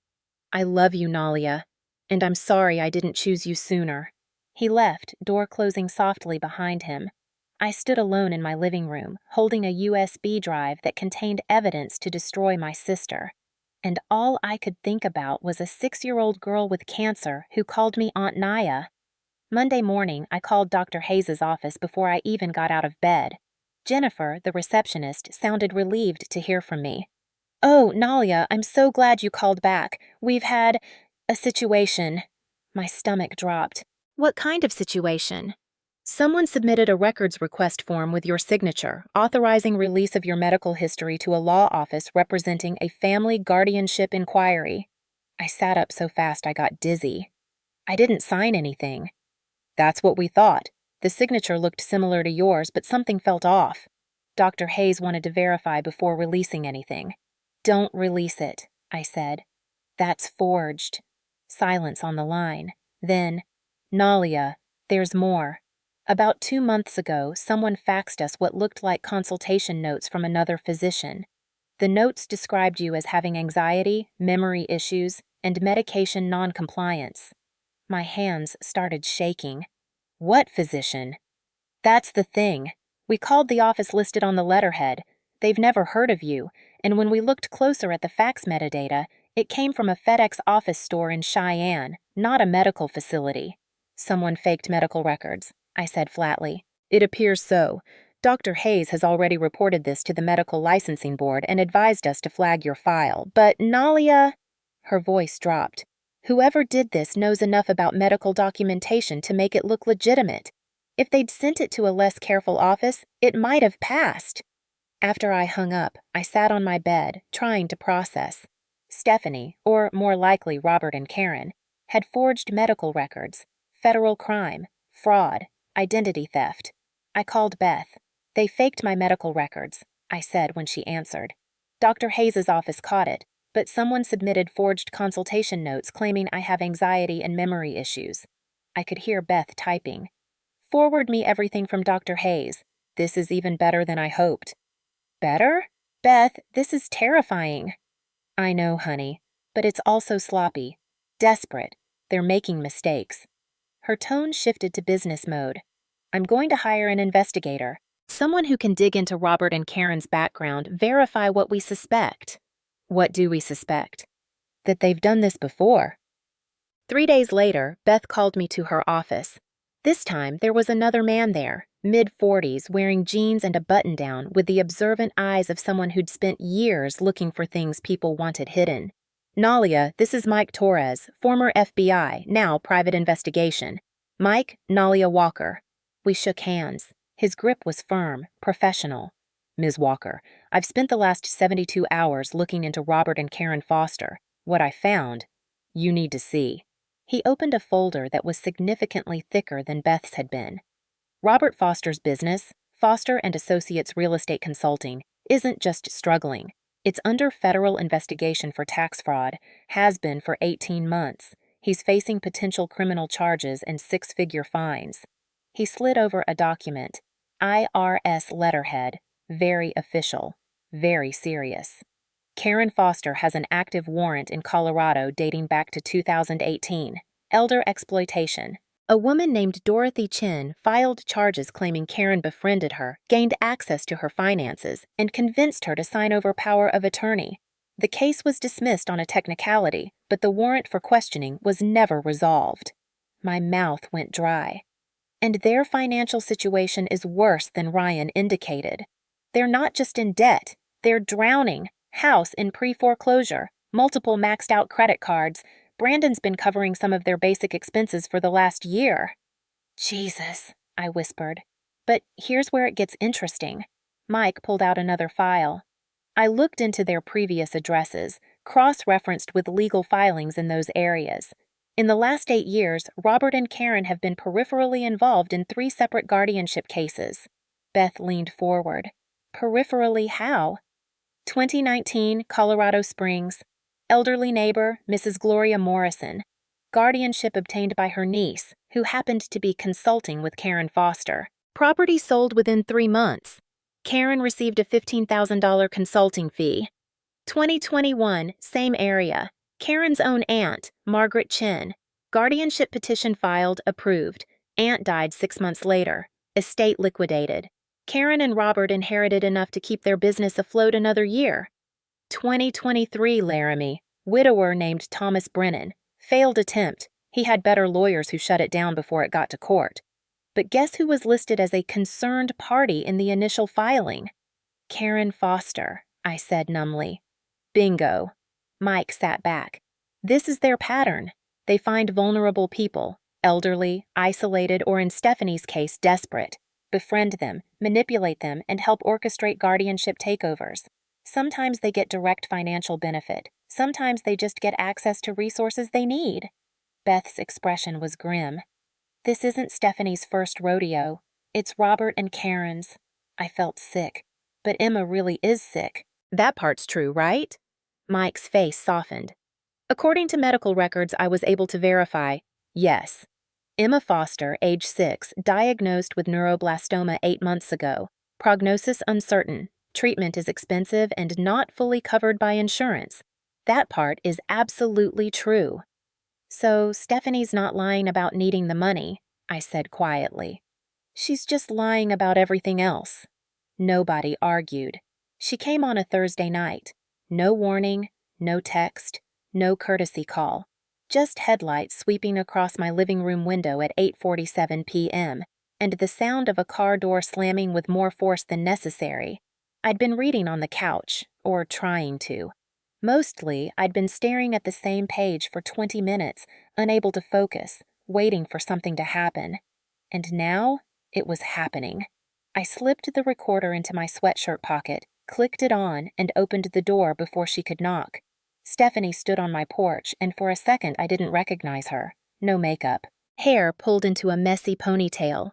"I love you, Nalia. And I'm sorry I didn't choose you sooner." He left, door closing softly behind him. I stood alone in my living room, holding a USB drive that contained evidence to destroy my sister. And all I could think about was a 6-year-old girl with cancer who called me Aunt Naya. Monday morning, I called Dr. Hayes' office before I even got out of bed. Jennifer, the receptionist, sounded relieved to hear from me. "Oh, Nalia, I'm so glad you called back. We've had a situation." My stomach dropped. "What kind of situation?" Someone submitted a records request form with your signature, authorizing release of your medical history to a law office representing a family guardianship inquiry. I sat up so fast I got dizzy. I didn't sign anything. That's what we thought. The signature looked similar to yours, but something felt off. Dr. Hayes wanted to verify before releasing anything. Don't release it, I said. That's forged. Silence on the line. Then, Nalia, there's more. About 2 months ago, someone faxed us what looked like consultation notes from another physician. The notes described you as having anxiety, memory issues, and medication noncompliance. My hands started shaking. What physician? That's the thing. We called the office listed on the letterhead. They've never heard of you, and when we looked closer at the fax metadata, it came from a FedEx office store in Cheyenne, not a medical facility. Someone faked medical records, I said flatly. It appears so. Dr. Hayes has already reported this to the Medical Licensing Board and advised us to flag your file. But Nalia... Her voice dropped. Whoever did this knows enough about medical documentation to make it look legitimate. If they'd sent it to a less careful office, it might have passed. After I hung up, I sat on my bed, trying to process. Stephanie, or more likely Robert and Karen, had forged medical records, federal crime, fraud, identity theft. I called Beth. They faked my medical records, I said when she answered. Dr. Hayes' office caught it, but someone submitted forged consultation notes claiming I have anxiety and memory issues. I could hear Beth typing. Forward me everything from Dr. Hayes. This is even better than I hoped. Better? Beth, this is terrifying. I know, honey, but it's also sloppy. Desperate. They're making mistakes. Her tone shifted to business mode. I'm going to hire an investigator. Someone who can dig into Robert and Karen's background, verify what we suspect. What do we suspect? That they've done this before. 3 days later, Beth called me to her office. This time, there was another man there, mid-40s, wearing jeans and a button-down, with the observant eyes of someone who'd spent years looking for things people wanted hidden. Nalia, this is Mike Torres, former FBI, now private investigation. Mike, Nalia Walker. We shook hands. His grip was firm, professional. Ms. Walker, I've spent the last 72 hours looking into Robert and Karen Foster. What I found, you need to see. He opened a folder that was significantly thicker than Beth's had been. Robert Foster's business, Foster and Associates Real Estate Consulting, isn't just struggling. It's under federal investigation for tax fraud, has been for 18 months. He's facing potential criminal charges and 6-figure fines. He slid over a document. IRS letterhead. Very official. Very serious. Karen Foster has an active warrant in Colorado dating back to 2018. Elder exploitation. A woman named Dorothy Chin filed charges claiming Karen befriended her, gained access to her finances, and convinced her to sign over power of attorney. The case was dismissed on a technicality, but the warrant for questioning was never resolved. My mouth went dry. And their financial situation is worse than Ryan indicated. They're not just in debt, they're drowning. House in pre-foreclosure, multiple maxed-out credit cards. Brandon's been covering some of their basic expenses for the last year. Jesus, I whispered. But here's where it gets interesting. Mike pulled out another file. I looked into their previous addresses, cross-referenced with legal filings in those areas. In the last 8 years, Robert and Karen have been peripherally involved in 3 separate guardianship cases. Beth leaned forward. Peripherally how? 2019, Colorado Springs. Elderly neighbor, Mrs. Gloria Morrison. Guardianship obtained by her niece, who happened to be consulting with Karen Foster. Property sold within 3 months. Karen received a $15,000 consulting fee. 2021, same area. Karen's own aunt, Margaret Chin. Guardianship petition filed, approved. Aunt died 6 months later. Estate liquidated. Karen and Robert inherited enough to keep their business afloat another year. 2023, Laramie. Widower named Thomas Brennan. Failed attempt. He had better lawyers who shut it down before it got to court. But guess who was listed as a concerned party in the initial filing? Karen Foster, I said numbly. Bingo. Mike sat back. This is their pattern. They find vulnerable people, Elderly, isolated, or in Stephanie's case, desperate. Befriend them, manipulate them, and help orchestrate guardianship takeovers. Sometimes they get direct financial benefit. Sometimes they just get access to resources they need. Beth's expression was grim. This isn't Stephanie's first rodeo. It's Robert and Karen's. I felt sick. But Emma really is sick. That part's true, right? Mike's face softened. According to medical records I was able to verify, yes. Emma Foster, age 6, diagnosed with neuroblastoma 8 months ago. Prognosis uncertain. Treatment is expensive and not fully covered by insurance. That part is absolutely true. So Stephanie's not lying about needing the money, I said quietly. She's just lying about everything else. Nobody argued. She came on a Thursday night. No warning, no text, no courtesy call. Just headlights sweeping across my living room window at 8:47 p.m., and the sound of a car door slamming with more force than necessary. I'd been reading on the couch, or trying to. Mostly, I'd been staring at the same page for 20 minutes, unable to focus, waiting for something to happen. And now, it was happening. I slipped the recorder into my sweatshirt pocket, clicked it on, and opened the door before she could knock. Stephanie stood on my porch, and for a second I didn't recognize her. No makeup. Hair pulled into a messy ponytail.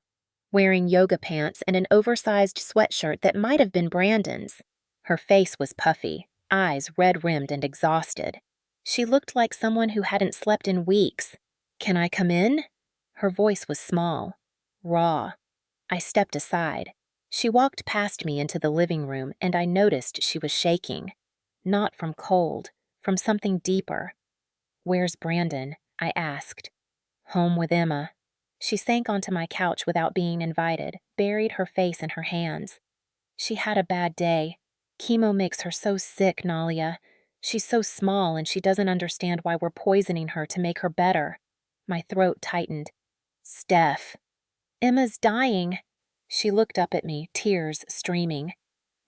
Wearing yoga pants and an oversized sweatshirt that might have been Brandon's. Her face was puffy, eyes red-rimmed and exhausted. She looked like someone who hadn't slept in weeks. "Can I come in?" Her voice was small, raw. I stepped aside. She walked past me into the living room, and I noticed she was shaking. Not from cold. From something deeper. "Where's Brandon?" I asked. "Home with Emma." She sank onto my couch without being invited, buried her face in her hands. "She had a bad day. Chemo makes her so sick, Nalia. She's so small and she doesn't understand why we're poisoning her to make her better." My throat tightened. "Steph." "Emma's dying." She looked up at me, tears streaming.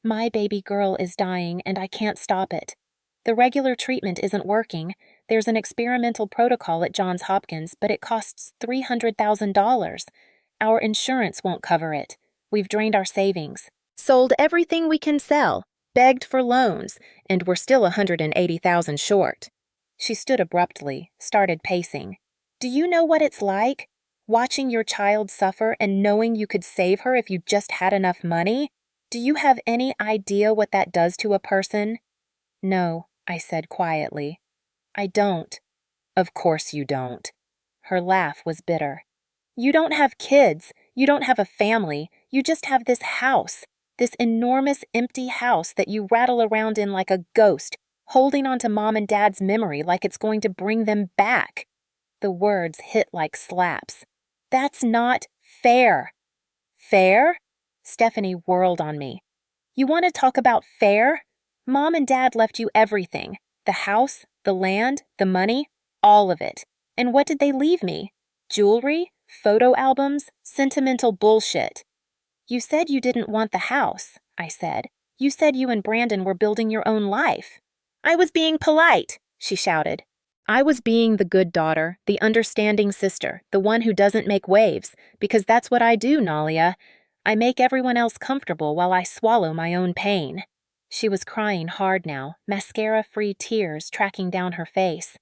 "My baby girl is dying and I can't stop it. The regular treatment isn't working. There's an experimental protocol at Johns Hopkins, but it costs $300,000. Our insurance won't cover it. We've drained our savings. Sold everything we can sell. Begged for loans. And we're still $180,000 short." She stood abruptly, started pacing. "Do you know what it's like? Watching your child suffer and knowing you could save her if you just had enough money? Do you have any idea what that does to a person?" "No," I said quietly. "I don't." "Of course you don't." Her laugh was bitter. "You don't have kids. You don't have a family. You just have this house. This enormous empty house that you rattle around in like a ghost, holding on to Mom and Dad's memory like it's going to bring them back." The words hit like slaps. "That's not fair." "Fair?" Stephanie whirled on me. "You want to talk about fair? Mom and Dad left you everything. The house, the land, the money, all of it. And what did they leave me? Jewelry? Photo albums? Sentimental bullshit." "You said you didn't want the house," I said. "You said you and Brandon were building your own life." "I was being polite," she shouted. "I was being the good daughter, the understanding sister, the one who doesn't make waves, because that's what I do, Nalia. I make everyone else comfortable while I swallow my own pain." She was crying hard now, mascara-free tears tracking down her face.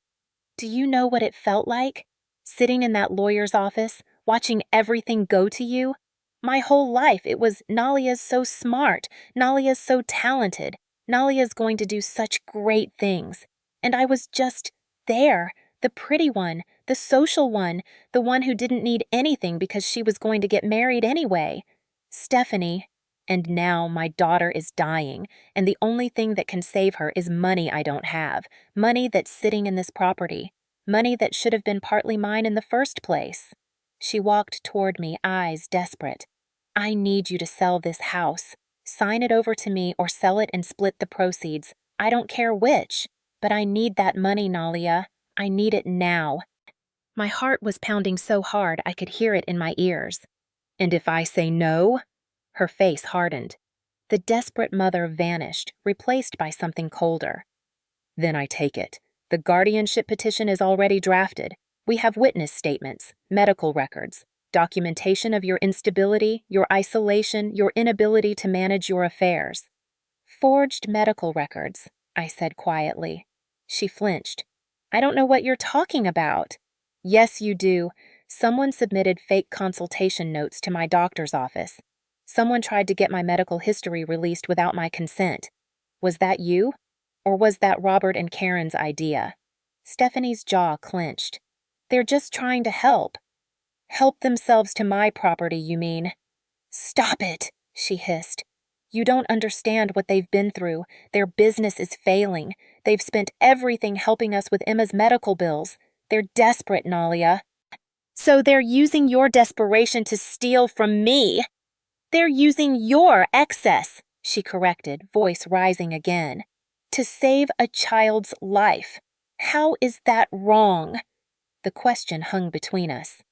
"Do you know what it felt like? Sitting in that lawyer's office, watching everything go to you? My whole life it was, Nalia's so smart, Nalia's so talented, Nalia's going to do such great things. And I was just there, the pretty one, the social one, the one who didn't need anything because she was going to get married anyway. Stephanie. And now my daughter is dying, and the only thing that can save her is money I don't have, money that's sitting in this property, money that should have been partly mine in the first place." She walked toward me, eyes desperate. "I need you to sell this house. Sign it over to me or sell it and split the proceeds. I don't care which. But I need that money, Nalia. I need it now." My heart was pounding so hard I could hear it in my ears. "And if I say no?" Her face hardened. The desperate mother vanished, replaced by something colder. "Then I take it. The guardianship petition is already drafted. We have witness statements, medical records, documentation of your instability, your isolation, your inability to manage your affairs. Forged medical records, I said quietly. She flinched. I don't know what you're talking about. Yes, you do. Someone submitted fake consultation notes to my doctor's office. Someone tried to get my medical history released without my consent. Was that you? Or was that Robert and Karen's idea? Stephanie's jaw clenched. They're just trying to help. Help themselves to my property, you mean? Stop it, she hissed. You don't understand what they've been through. Their business is failing. They've spent everything helping us with Emma's medical bills. They're desperate, Nalia. So they're using your desperation to steal from me. They're using your excess, she corrected, voice rising again, to save a child's life. How is that wrong? The question hung between us.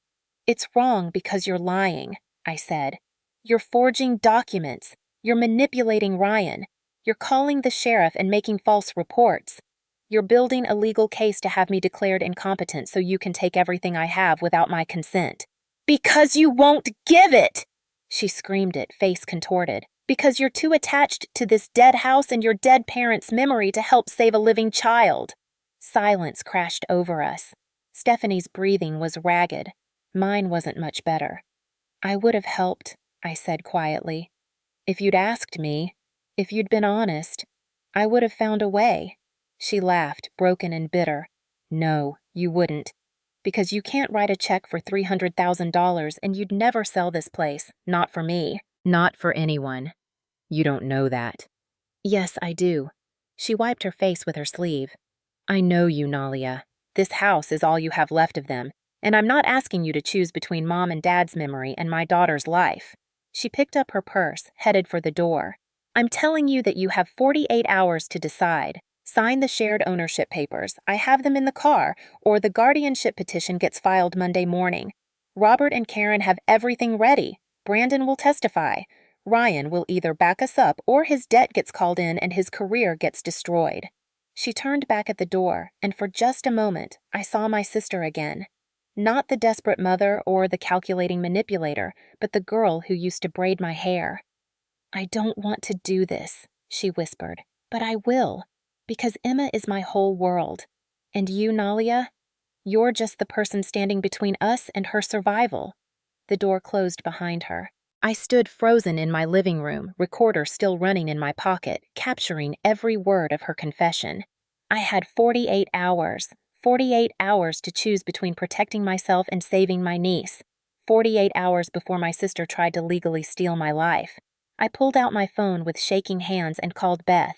It's wrong because you're lying, I said. You're forging documents. You're manipulating Ryan. You're calling the sheriff and making false reports. You're building a legal case to have me declared incompetent so you can take everything I have without my consent. Because you won't give it! She screamed it, face contorted. Because you're too attached to this dead house and your dead parents' memory to help save a living child. Silence crashed over us. Stephanie's breathing was ragged. Mine wasn't much better. I would have helped, I said quietly. If you'd asked me, if you'd been honest, I would have found a way. She laughed, broken and bitter. No, you wouldn't. Because you can't write a check for $300,000 and you'd never sell this place. Not for me. Not for anyone. You don't know that. Yes, I do. She wiped her face with her sleeve. I know you, Nalia. This house is all you have left of them, and I'm not asking you to choose between Mom and Dad's memory and my daughter's life. She picked up her purse, headed for the door. I'm telling you that you have 48 hours to decide. Sign the shared ownership papers. I have them in the car, or the guardianship petition gets filed Monday morning. Robert and Karen have everything ready. Brandon will testify. Ryan will either back us up or his debt gets called in and his career gets destroyed. She turned back at the door, and for just a moment, I saw my sister again. Not the desperate mother or the calculating manipulator, but the girl who used to braid my hair. I don't want to do this, she whispered, but I will, because Emma is my whole world. And you, Nalia, you're just the person standing between us and her survival. The door closed behind her. I stood frozen in my living room, recorder still running in my pocket, capturing every word of her confession. I had 48 hours. 48 hours to choose between protecting myself and saving my niece. 48 hours before my sister tried to legally steal my life. I pulled out my phone with shaking hands and called Beth.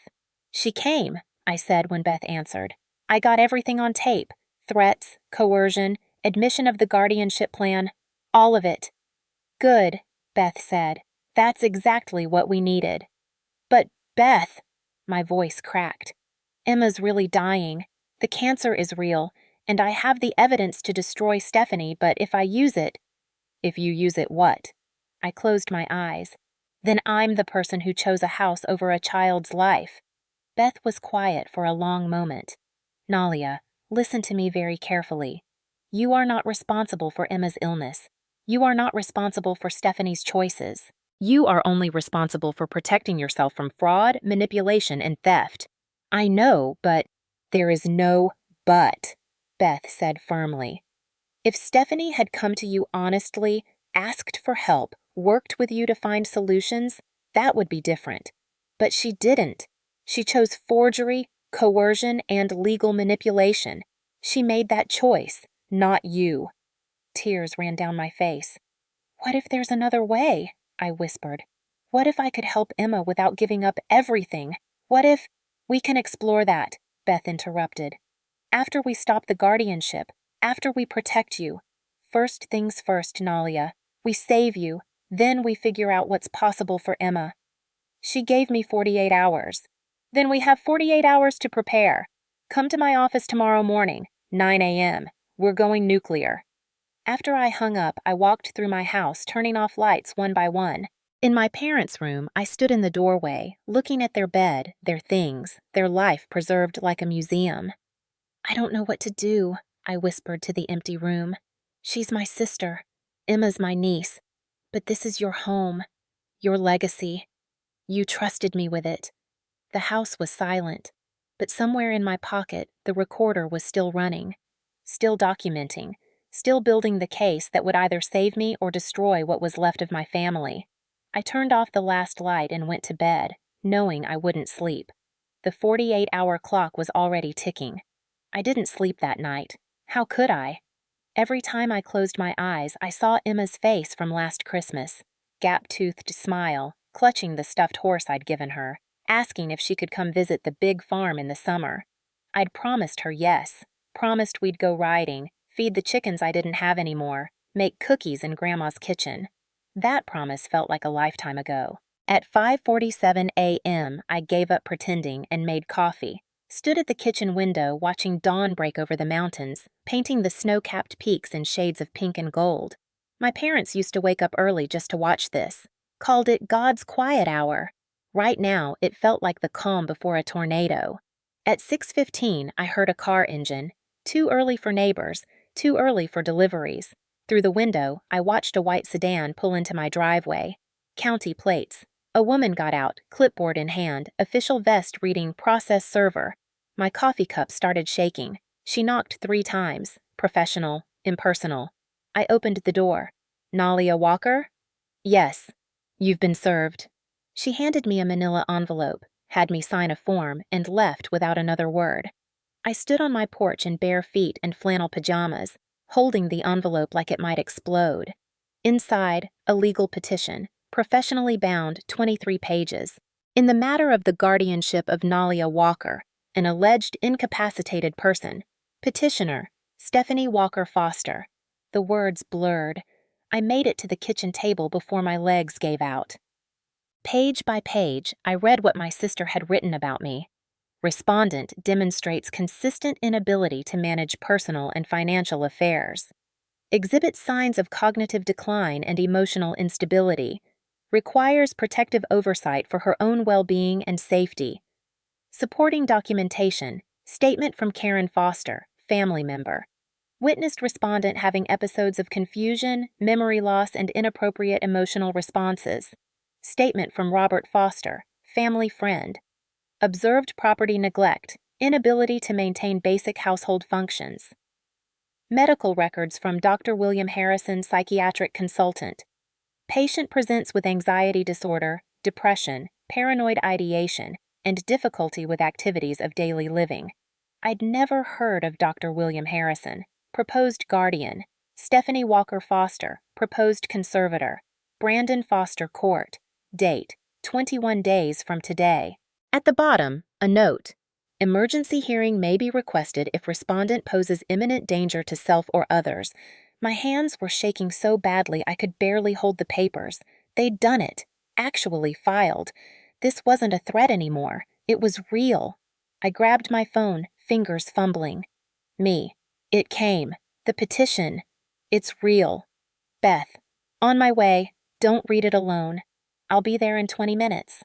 She came, I said when Beth answered. I got everything on tape. Threats, coercion, admission of the guardianship plan, all of it. Good, Beth said. That's exactly what we needed. But, Beth, my voice cracked. Emma's really dying. The cancer is real, and I have the evidence to destroy Stephanie, but if I use it... If you use it what? I closed my eyes. Then I'm the person who chose a house over a child's life. Beth was quiet for a long moment. Nalia, listen to me very carefully. You are not responsible for Emma's illness. You are not responsible for Stephanie's choices. You are only responsible for protecting yourself from fraud, manipulation, and theft. I know, but... There is no but, Beth said firmly. If Stephanie had come to you honestly, asked for help, worked with you to find solutions, that would be different. But she didn't. She chose forgery, coercion, and legal manipulation. She made that choice, not you. Tears ran down my face. What if there's another way? I whispered. What if I could help Emma without giving up everything? What if... We can explore that, Beth interrupted. After we stop the guardianship, after we protect you. First things first, Nalia. We save you, then we figure out what's possible for Emma. She gave me 48 hours. Then we have 48 hours to prepare. Come to my office tomorrow morning, 9 a.m. We're going nuclear. After I hung up, I walked through my house, turning off lights one by one. In my parents' room, I stood in the doorway, looking at their bed, their things, their life preserved like a museum. I don't know what to do, I whispered to the empty room. She's my sister. Emma's my niece. But this is your home, your legacy. You trusted me with it. The house was silent, but somewhere in my pocket, the recorder was still running, still documenting, still building the case that would either save me or destroy what was left of my family. I turned off the last light and went to bed, knowing I wouldn't sleep. The 48-hour clock was already ticking. I didn't sleep that night. How could I? Every time I closed my eyes, I saw Emma's face from last Christmas, gap-toothed smile, clutching the stuffed horse I'd given her, asking if she could come visit the big farm in the summer. I'd promised her yes, promised we'd go riding, feed the chickens I didn't have anymore, make cookies in Grandma's kitchen. That promise felt like a lifetime ago. At 5:47 a.m., I gave up pretending and made coffee, stood at the kitchen window watching dawn break over the mountains, painting the snow-capped peaks in shades of pink and gold. My parents used to wake up early just to watch this, called it God's quiet hour. Right now, it felt like the calm before a tornado. At 6:15, I heard a car engine, too early for neighbors, too early for deliveries. Through the window, I watched a white sedan pull into my driveway. County plates. A woman got out, clipboard in hand, official vest reading Process Server. My coffee cup started shaking. She knocked 3 times. Professional, impersonal. I opened the door. Nalia Walker? Yes. You've been served. She handed me a manila envelope, had me sign a form, and left without another word. I stood on my porch in bare feet and flannel pajamas, holding the envelope like it might explode. Inside, a legal petition, professionally bound, 23 pages. In the matter of the guardianship of Nalia Walker, an alleged incapacitated person, petitioner, Stephanie Walker Foster. The words blurred. I made it to the kitchen table before my legs gave out. Page by page, I read what my sister had written about me. Respondent demonstrates consistent inability to manage personal and financial affairs. Exhibits signs of cognitive decline and emotional instability. Requires protective oversight for her own well-being and safety. Supporting documentation. Statement from Karen Foster, family member. Witnessed respondent having episodes of confusion, memory loss, and inappropriate emotional responses. Statement from Robert Foster, family friend. Observed property neglect, inability to maintain basic household functions. Medical records from Dr. William Harrison, psychiatric consultant. Patient presents with anxiety disorder, depression, paranoid ideation, and difficulty with activities of daily living. I'd never heard of Dr. William Harrison. Proposed guardian. Stephanie Walker Foster, proposed conservator. Brandon Foster Court. Date, 21 days from today. At the bottom, a note. Emergency hearing may be requested if respondent poses imminent danger to self or others. My hands were shaking so badly I could barely hold the papers. They'd done it. Actually filed. This wasn't a threat anymore. It was real. I grabbed my phone, fingers fumbling. Me. It came. The petition. It's real. Beth. On my way. Don't read it alone. I'll be there in 20 minutes.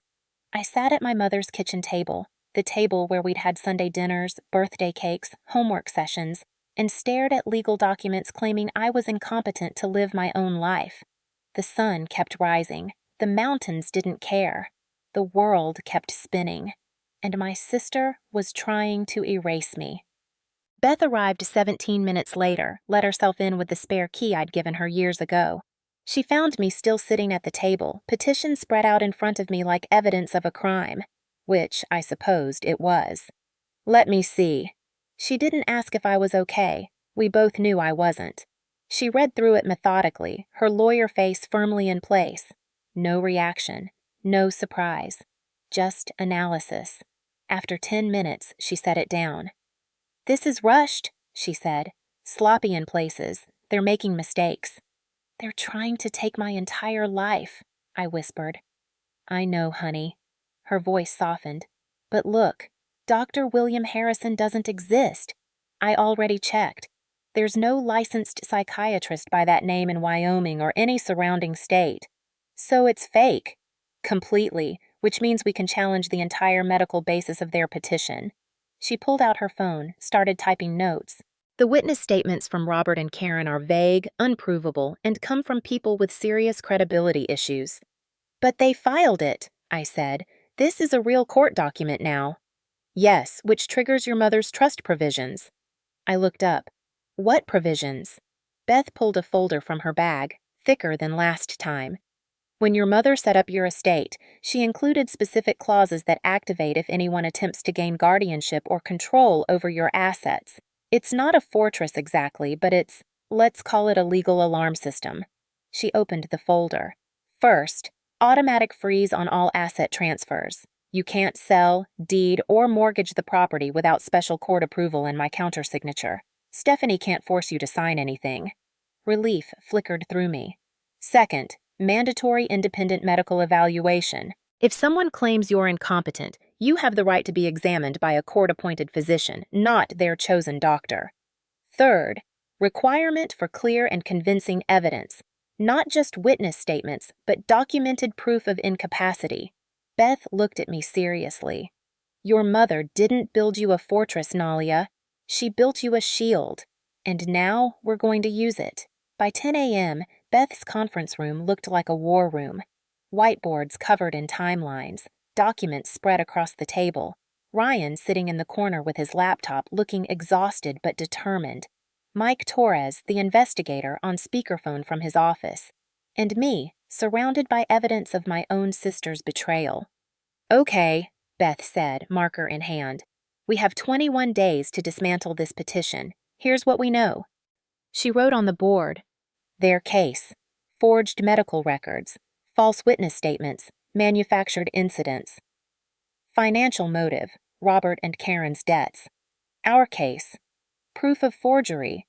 I sat at my mother's kitchen table, the table where we'd had Sunday dinners, birthday cakes, homework sessions, and stared at legal documents claiming I was incompetent to live my own life. The sun kept rising. The mountains didn't care. The world kept spinning. And my sister was trying to erase me. Beth arrived 17 minutes later, let herself in with the spare key I'd given her years ago. She found me still sitting at the table, petition spread out in front of me like evidence of a crime, which I supposed it was. Let me see. She didn't ask if I was okay. We both knew I wasn't. She read through it methodically, her lawyer face firmly in place. No reaction, no surprise, just analysis. After 10 minutes, she set it down. This is rushed, she said. Sloppy in places. They're making mistakes. They're trying to take my entire life, I whispered. I know, honey. Her voice softened. But look, Dr. William Harrison doesn't exist. I already checked. There's no licensed psychiatrist by that name in Wyoming or any surrounding state. So it's fake. Completely, which means we can challenge the entire medical basis of their petition. She pulled out her phone, started typing notes. The witness statements from Robert and Karen are vague, unprovable, and come from people with serious credibility issues. But they filed it, I said. This is a real court document now. Yes, which triggers your mother's trust provisions. I looked up. What provisions? Beth pulled a folder from her bag, thicker than last time. When your mother set up your estate, she included specific clauses that activate if anyone attempts to gain guardianship or control over your assets. It's not a fortress exactly, but let's call it a legal alarm system. She opened the folder. First, automatic freeze on all asset transfers. You can't sell, deed, or mortgage the property without special court approval and my countersignature. Stephanie can't force you to sign anything. Relief flickered through me. Second, mandatory independent medical evaluation. If someone claims you're incompetent, you have the right to be examined by a court-appointed physician, not their chosen doctor. Third, requirement for clear and convincing evidence. Not just witness statements, but documented proof of incapacity. Beth looked at me seriously. Your mother didn't build you a fortress, Nalia. She built you a shield. And now we're going to use it. By 10 a.m., Beth's conference room looked like a war room. Whiteboards covered in timelines, documents spread across the table, Ryan sitting in the corner with his laptop looking exhausted but determined, Mike Torres, the investigator, on speakerphone from his office, and me, surrounded by evidence of my own sister's betrayal. Okay, Beth said, marker in hand. We have 21 days to dismantle this petition. Here's what we know. She wrote on the board. Their case. Forged medical records. False witness statements. Manufactured incidents. Financial motive. Robert and Karen's debts. Our case. Proof of forgery.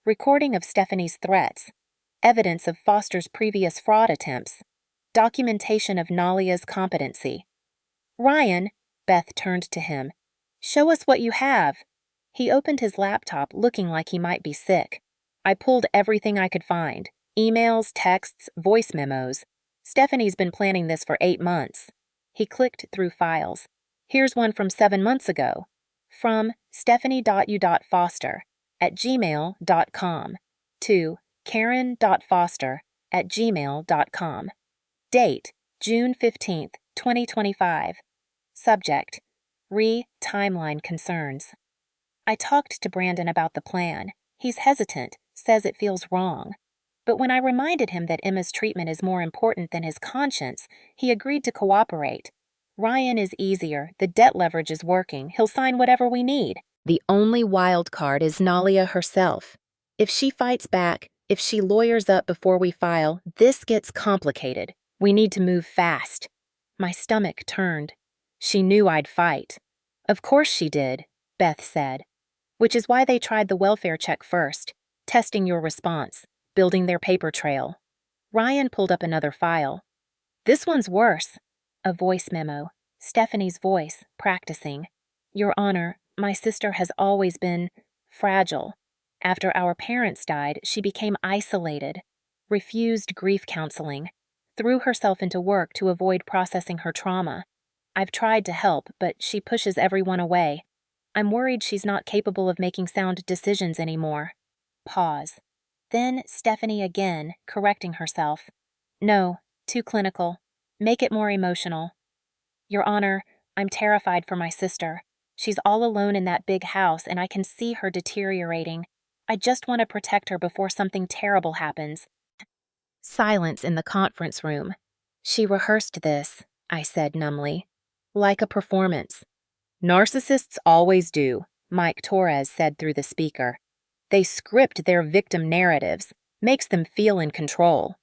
Recording of Stephanie's threats. Evidence of Foster's previous fraud attempts. Documentation of Nalia's competency. Ryan, Beth turned to him. Show us what you have. He opened his laptop looking like he might be sick. I pulled everything I could find. Emails, texts, voice memos. Stephanie's been planning this for 8 months. He clicked through files. Here's one from 7 months ago. From stephanie.u.foster@gmail.com to karen.foster@gmail.com. Date, June 15th, 2025. Subject, timeline concerns. I talked to Brandon about the plan. He's hesitant, says it feels wrong. But when I reminded him that Emma's treatment is more important than his conscience, he agreed to cooperate. Ryan is easier, the debt leverage is working, he'll sign whatever we need. The only wild card is Nalia herself. If she fights back, if she lawyers up before we file, this gets complicated. We need to move fast. My stomach turned. She knew I'd fight. Of course she did, Beth said. Which is why they tried the welfare check first, testing your response, building their paper trail. Ryan pulled up another file. This one's worse. A voice memo. Stephanie's voice, practicing. Your Honor, my sister has always been fragile. After our parents died, she became isolated, refused grief counseling, threw herself into work to avoid processing her trauma. I've tried to help, but she pushes everyone away. I'm worried she's not capable of making sound decisions anymore. Pause. Then Stephanie again, correcting herself. No, too clinical. Make it more emotional. Your Honor, I'm terrified for my sister. She's all alone in that big house, and I can see her deteriorating. I just want to protect her before something terrible happens. Silence in the conference room. She rehearsed this, I said numbly. Like a performance. Narcissists always do, Mike Torres said through the speaker. They script their victim narratives, makes them feel in control.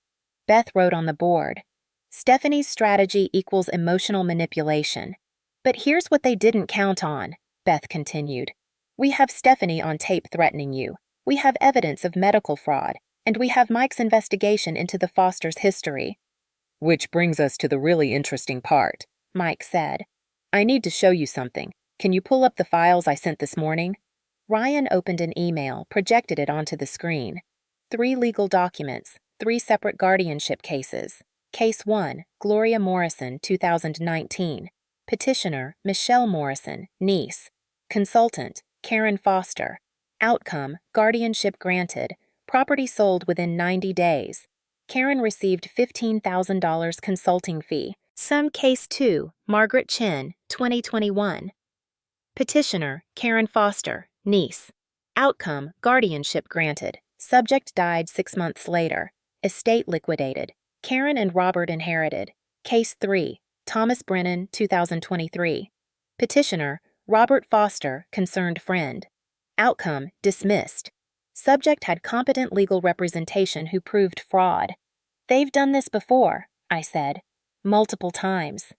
Beth wrote on the board. Stephanie's strategy equals emotional manipulation. But here's what they didn't count on, Beth continued. We have Stephanie on tape threatening you. We have evidence of medical fraud, and we have Mike's investigation into the Foster's history. Which brings us to the really interesting part, Mike said. I need to show you something. Can you pull up the files I sent this morning? Ryan opened an email, projected it onto the screen. 3 legal documents, 3 separate guardianship cases. Case 1, Gloria Morrison, 2019. Petitioner, Michelle Morrison, niece. Consultant, Karen Foster. Outcome, guardianship granted. Property sold within 90 days. Karen received $15,000 consulting fee. Some Case 2, Margaret Chin, 2021. Petitioner, Karen Foster, niece. Outcome, guardianship granted. Subject died 6 months later. Estate liquidated. Karen and Robert inherited. Case 3, Thomas Brennan, 2023. Petitioner, Robert Foster, concerned friend. Outcome, dismissed. Subject had competent legal representation who proved fraud. They've done this before, I said. Multiple times.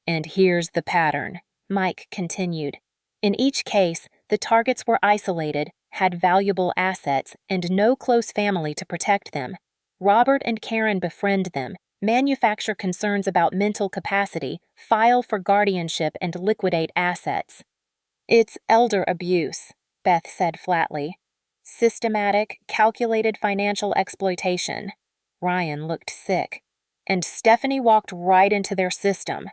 And here's the pattern, Mike continued. In each case, the targets were isolated, had valuable assets, and no close family to protect them. Robert and Karen befriend them, manufacture concerns about mental capacity, file for guardianship, and liquidate assets. It's elder abuse, Beth said flatly. Systematic, calculated financial exploitation. Ryan looked sick. And Stephanie walked right into their system.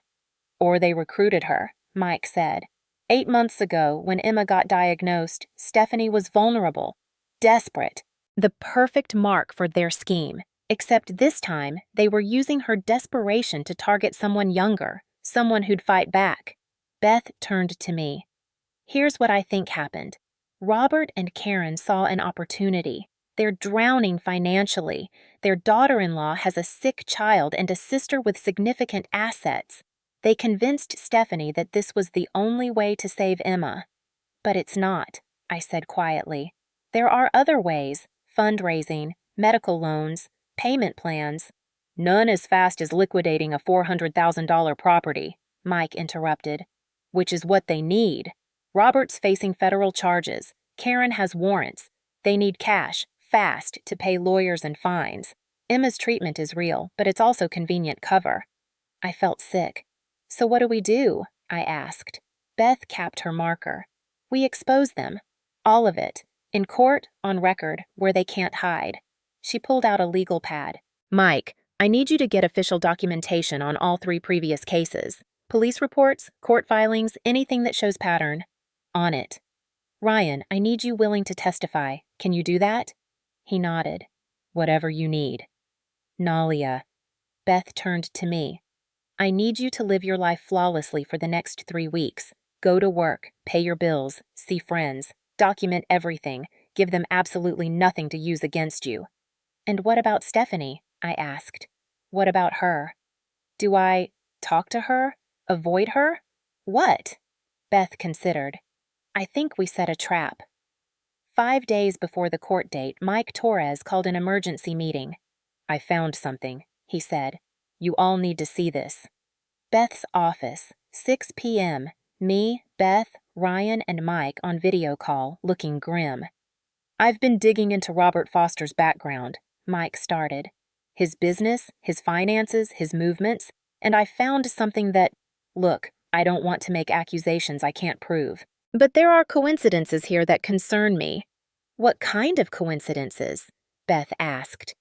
Or they recruited her, Mike said. 8 months ago, when Emma got diagnosed, Stephanie was vulnerable, desperate, the perfect mark for their scheme. Except this time, they were using her desperation to target someone younger, someone who'd fight back. Beth turned to me. Here's what I think happened. Robert and Karen saw an opportunity. They're drowning financially. Their daughter-in-law has a sick child and a sister with significant assets. They convinced Stephanie that this was the only way to save Emma. But it's not, I said quietly. There are other ways: fundraising, medical loans, payment plans. None as fast as liquidating a $400,000 property, Mike interrupted. Which is what they need. Robert's facing federal charges. Karen has warrants. They need cash, fast, to pay lawyers and fines. Emma's treatment is real, but it's also convenient cover. I felt sick. So what do we do? I asked. Beth capped her marker. We expose them. All of it. In court, on record, where they can't hide. She pulled out a legal pad. Mike, I need you to get official documentation on all 3 previous cases. Police reports, court filings, anything that shows pattern. On it. Ryan, I need you willing to testify. Can you do that? He nodded. Whatever you need. Nalia. Beth turned to me. I need you to live your life flawlessly for the next 3 weeks. Go to work, pay your bills, see friends, document everything, give them absolutely nothing to use against you. And what about Stephanie? I asked. What about her? Do I talk to her? Avoid her? What? Beth considered. I think we set a trap. 5 days before the court date, Mike Torres called an emergency meeting. I found something, he said. You all need to see this. Beth's office, 6 p.m. Me, Beth, Ryan, and Mike on video call, looking grim. I've been digging into Robert Foster's background, Mike started. His business, his finances, his movements, and I found something that, look, I don't want to make accusations I can't prove. But there are coincidences here that concern me. What kind of coincidences? Beth asked.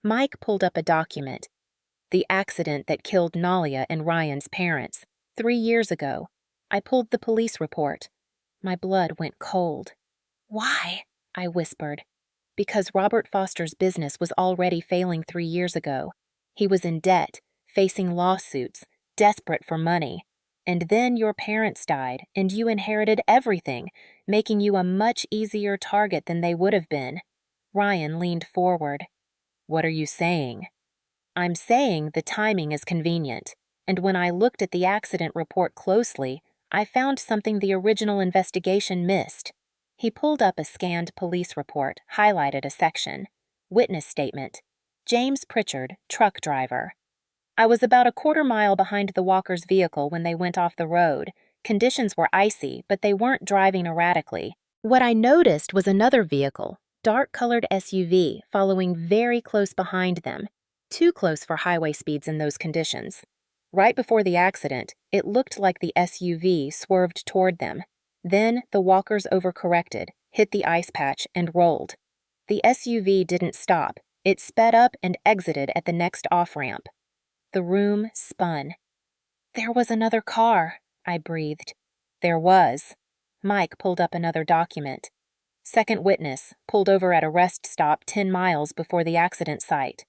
Mike pulled up a document. The accident that killed Nalia and Ryan's parents, 3 years ago. I pulled the police report. My blood went cold. Why? I whispered. Because Robert Foster's business was already failing 3 years ago. He was in debt, facing lawsuits, desperate for money. And then your parents died, and you inherited everything, making you a much easier target than they would have been. Ryan leaned forward. What are you saying? I'm saying the timing is convenient, and when I looked at the accident report closely, I found something the original investigation missed. He pulled up a scanned police report, highlighted a section. Witness statement. James Pritchard, truck driver. I was about a quarter mile behind the Walkers' vehicle when they went off the road. Conditions were icy, but they weren't driving erratically. What I noticed was another vehicle, dark-colored SUV, following very close behind them. Too close for highway speeds in those conditions. Right before the accident, it looked like the SUV swerved toward them. Then the Walkers overcorrected, hit the ice patch, and rolled. The SUV didn't stop. It sped up and exited at the next off-ramp. The room spun. There was another car, I breathed. There was. Mike pulled up another document. Second witness, pulled over at a rest stop 10 miles before the accident site.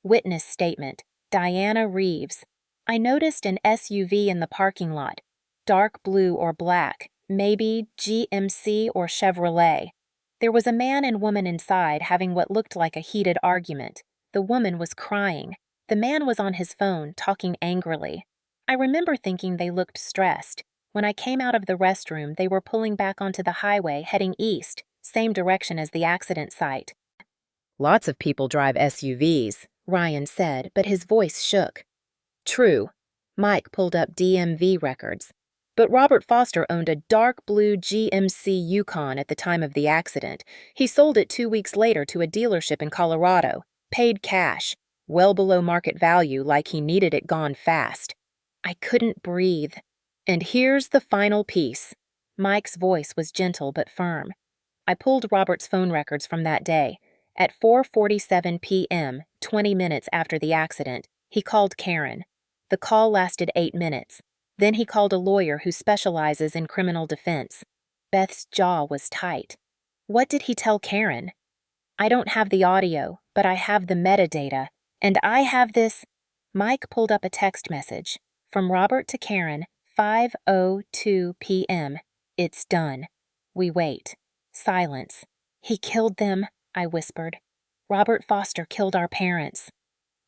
Witness statement, Diana Reeves. I noticed an SUV in the parking lot. Dark blue or black, maybe GMC or Chevrolet. There was a man and woman inside having what looked like a heated argument. The woman was crying. The man was on his phone, talking angrily. I remember thinking they looked stressed. When I came out of the restroom, they were pulling back onto the highway, heading east, same direction as the accident site. Lots of people drive SUVs, Ryan said, but his voice shook. True. Mike pulled up DMV records. But Robert Foster owned a dark blue GMC Yukon at the time of the accident. He sold it 2 weeks later to a dealership in Colorado, paid cash, well below market value, like he needed it gone fast. I couldn't breathe. And here's the final piece. Mike's voice was gentle but firm. I pulled Robert's phone records from that day. At 4:47 p.m., 20 minutes after the accident, he called Karen. The call lasted 8 minutes. Then he called a lawyer who specializes in criminal defense. Beth's jaw was tight. What did he tell Karen? I don't have the audio, but I have the metadata. And I have this. Mike pulled up a text message. From Robert to Karen, 5:02 p.m. It's done. We wait. Silence. He killed them, I whispered. Robert Foster killed our parents.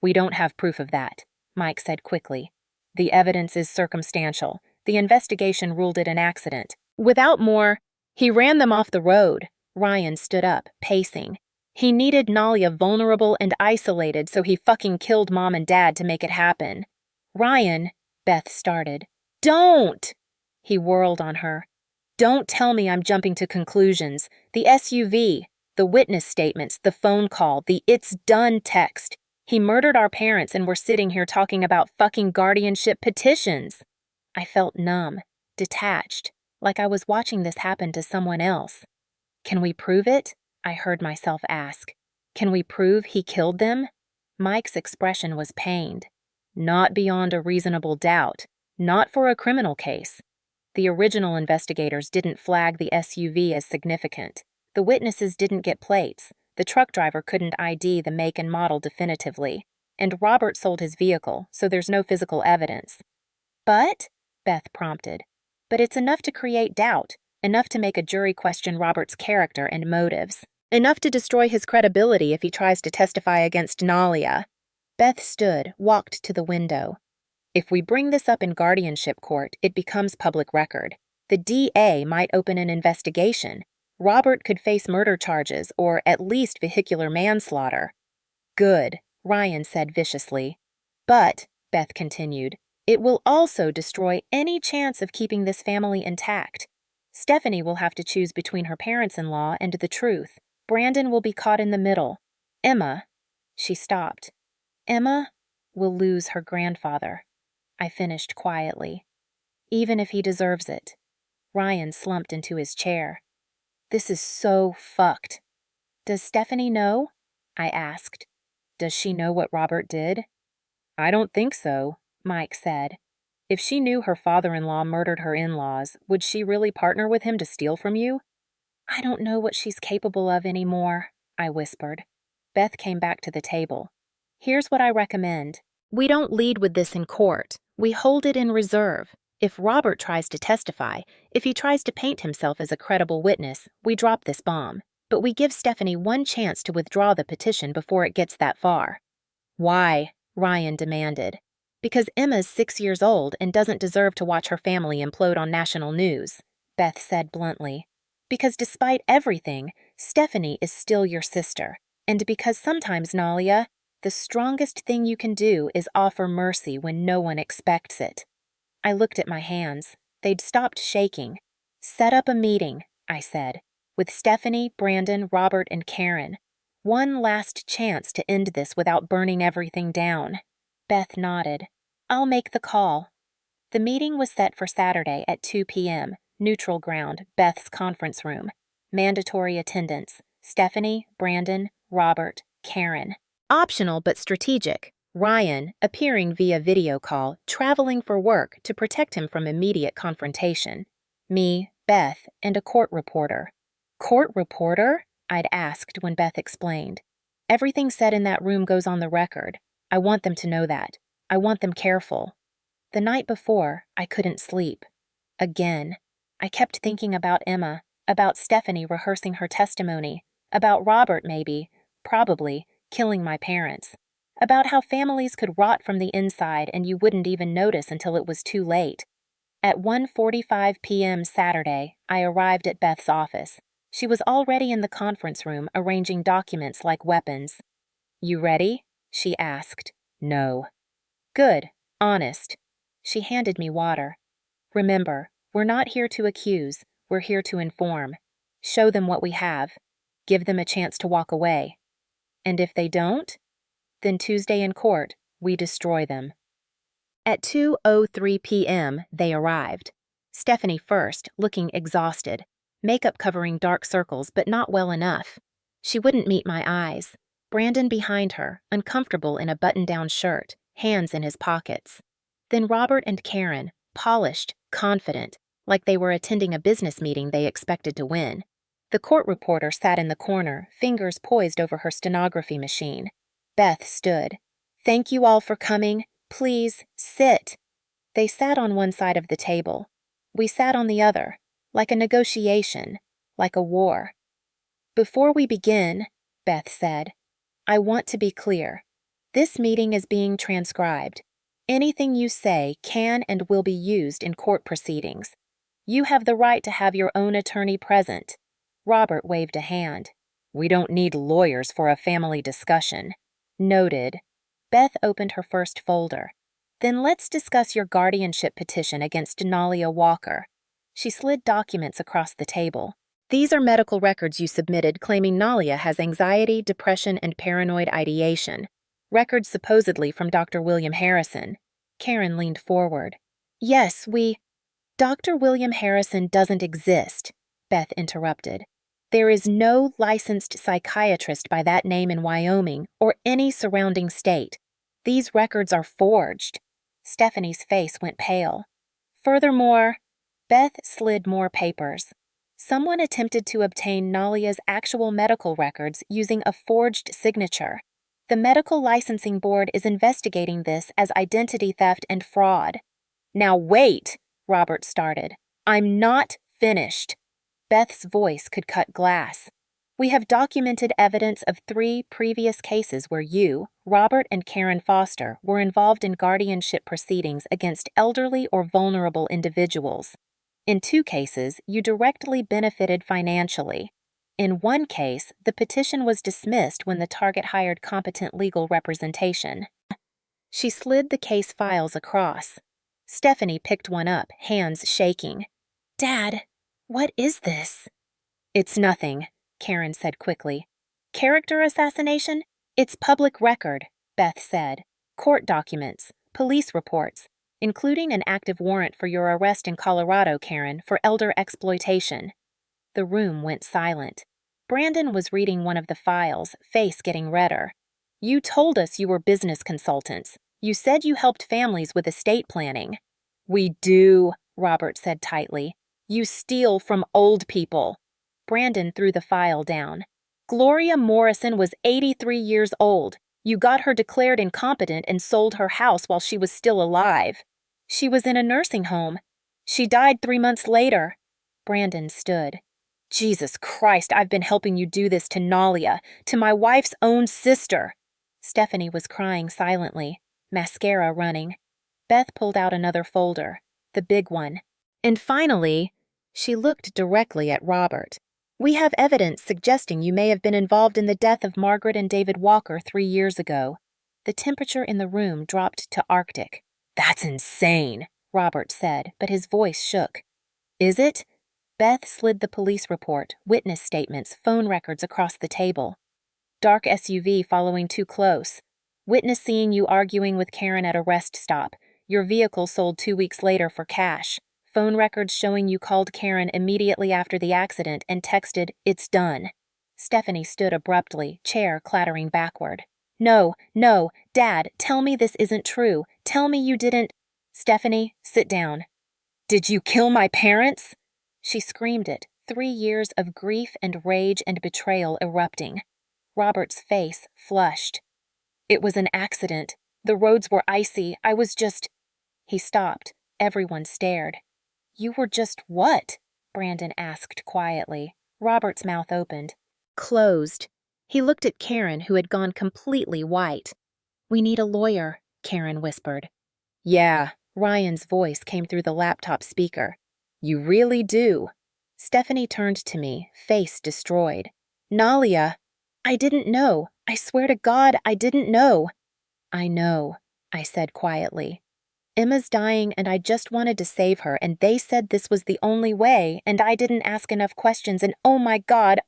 We don't have proof of that, Mike said quickly. The evidence is circumstantial. The investigation ruled it an accident. Without more, he ran them off the road. Ryan stood up, pacing. He needed Nalia vulnerable and isolated, so he fucking killed Mom and Dad to make it happen. Ryan, Beth started. Don't! He whirled on her. Don't tell me I'm jumping to conclusions. The SUV, the witness statements, the phone call, the "it's done" text. He murdered our parents and we're sitting here talking about fucking guardianship petitions. I felt numb, detached, like I was watching this happen to someone else. Can we prove it? I heard myself ask. Can we prove he killed them? Mike's expression was pained. Not beyond a reasonable doubt. Not for a criminal case. The original investigators didn't flag the SUV as significant. The witnesses didn't get plates. The truck driver couldn't ID the make and model definitively. And Robert sold his vehicle, so there's no physical evidence. But, Beth prompted, but it's enough to create doubt, enough to make a jury question Robert's character and motives, enough to destroy his credibility if he tries to testify against Nalia. Beth stood, walked to the window. If we bring this up in guardianship court, it becomes public record. The DA might open an investigation. Robert could face murder charges or at least vehicular manslaughter. Good, Ryan said viciously. But, Beth continued, it will also destroy any chance of keeping this family intact. Stephanie will have to choose between her parents-in-law and the truth. Brandon will be caught in the middle. Emma, she stopped. Emma will lose her grandfather. I finished quietly. Even if he deserves it. Ryan slumped into his chair. This is so fucked. Does Stephanie know? I asked. Does she know what Robert did? I don't think so, Mike said. If she knew her father-in-law murdered her in-laws, would she really partner with him to steal from you? I don't know what she's capable of anymore, I whispered. Beth came back to the table. Here's what I recommend. We don't lead with this in court. We hold it in reserve. If Robert tries to testify, if he tries to paint himself as a credible witness, we drop this bomb. But we give Stephanie one chance to withdraw the petition before it gets that far. Why? Ryan demanded. Because Emma's 6 years old and doesn't deserve to watch her family implode on national news, Beth said bluntly. Because despite everything, Stephanie is still your sister. And because sometimes, Nalia, the strongest thing you can do is offer mercy when no one expects it. I looked at my hands. They'd stopped shaking. Set up a meeting, I said, with Stephanie, Brandon, Robert, and Karen. One last chance to end this without burning everything down. Beth nodded. I'll make the call. The meeting was set for Saturday at 2 p.m., neutral ground, Beth's conference room. Mandatory attendance. Stephanie, Brandon, Robert, Karen. Optional but strategic. Ryan, appearing via video call, traveling for work to protect him from immediate confrontation. Me, Beth, and a court reporter. Court reporter? I'd asked when Beth explained. Everything said in that room goes on the record. I want them to know that. I want them careful. The night before, I couldn't sleep. Again. I kept thinking about Emma, about Stephanie rehearsing her testimony, about Robert maybe, probably, killing my parents, about how families could rot from the inside and you wouldn't even notice until it was too late. At 1:45 p.m. Saturday, I arrived at Beth's office. She was already in the conference room arranging documents like weapons. "You ready?" she asked. "No." "Good. Honest." She handed me water. "Remember, we're not here to accuse, we're here to inform. Show them what we have. Give them a chance to walk away. And if they don't, then Tuesday in court, we destroy them." At 2:03 p.m., they arrived. Stephanie first, looking exhausted, makeup covering dark circles but not well enough. She wouldn't meet my eyes. Brandon behind her, uncomfortable in a button-down shirt, hands in his pockets. Then Robert and Karen, polished, confident, like they were attending a business meeting they expected to win. The court reporter sat in the corner, fingers poised over her stenography machine. Beth stood. "Thank you all for coming. Please, sit." They sat on one side of the table. We sat on the other, like a negotiation, like a war. "Before we begin," Beth said, "I want to be clear. This meeting is being transcribed. Anything you say can and will be used in court proceedings. You have the right to have your own attorney present." Robert waved a hand. "We don't need lawyers for a family discussion." "Noted." Beth opened her first folder. "Then let's discuss your guardianship petition against Denalia Walker." She slid documents across the table. "These are medical records you submitted claiming Nalia has anxiety, depression, and paranoid ideation. Records supposedly from Dr. William Harrison." Karen leaned forward. "Yes, Dr. William Harrison doesn't exist," Beth interrupted. "There is no licensed psychiatrist by that name in Wyoming or any surrounding state. These records are forged." Stephanie's face went pale. "Furthermore," Beth slid more papers. "Someone attempted to obtain Nalia's actual medical records using a forged signature. The Medical Licensing Board is investigating this as identity theft and fraud." "Now wait," Robert started. "I'm not finished." Beth's voice could cut glass. "We have documented evidence of 3 previous cases where you, Robert and Karen Foster, were involved in guardianship proceedings against elderly or vulnerable individuals. In 2 cases, you directly benefited financially. In 1 case, the petition was dismissed when the target hired competent legal representation." She slid the case files across. Stephanie picked one up, hands shaking. "Dad, what is this?" "It's nothing," Karen said quickly. "Character assassination? It's public record," Beth said. "Court documents, police reports, including an active warrant for your arrest in Colorado, Karen, for elder exploitation." The room went silent. Brandon was reading one of the files, face getting redder. "You told us you were business consultants. You said you helped families with estate planning." "We do," Robert said tightly. "You steal from old people." Brandon threw the file down. "Gloria Morrison was 83 years old. You got her declared incompetent and sold her house while she was still alive. She was in a nursing home. She died 3 months later." Brandon stood. "Jesus Christ, I've been helping you do this to Nalia, to my wife's own sister." Stephanie was crying silently, mascara running. Beth pulled out another folder, the big one. "And finally," she looked directly at Robert, "we have evidence suggesting you may have been involved in the death of Margaret and David Walker 3 years ago." The temperature in the room dropped to Arctic. "That's insane," Robert said, but his voice shook. "Is it?" Beth slid the police report, witness statements, phone records across the table. "Dark SUV following too close. Witness seeing you arguing with Karen at a rest stop. Your vehicle sold 2 weeks later for cash. Phone records showing you called Karen immediately after the accident and texted, 'It's done.'" Stephanie stood abruptly, chair clattering backward. No, Dad, tell me this isn't true. Tell me you didn't." "Stephanie, sit down." "Did you kill my parents?" She screamed it, 3 years of grief and rage and betrayal erupting. Robert's face flushed. It was an accident. The roads were icy. I was just... He stopped. Everyone stared. You were just what? Brandon asked quietly. Robert's mouth opened. Closed. He looked at Karen, who had gone completely white. We need a lawyer, Karen whispered. Yeah, Ryan's voice came through the laptop speaker. You really do. Stephanie turned to me, face destroyed. Nalia! I didn't know. I swear to God, I didn't know. I know, I said quietly. Emma's dying and I just wanted to save her, and they said this was the only way, and I didn't ask enough questions, and oh my God,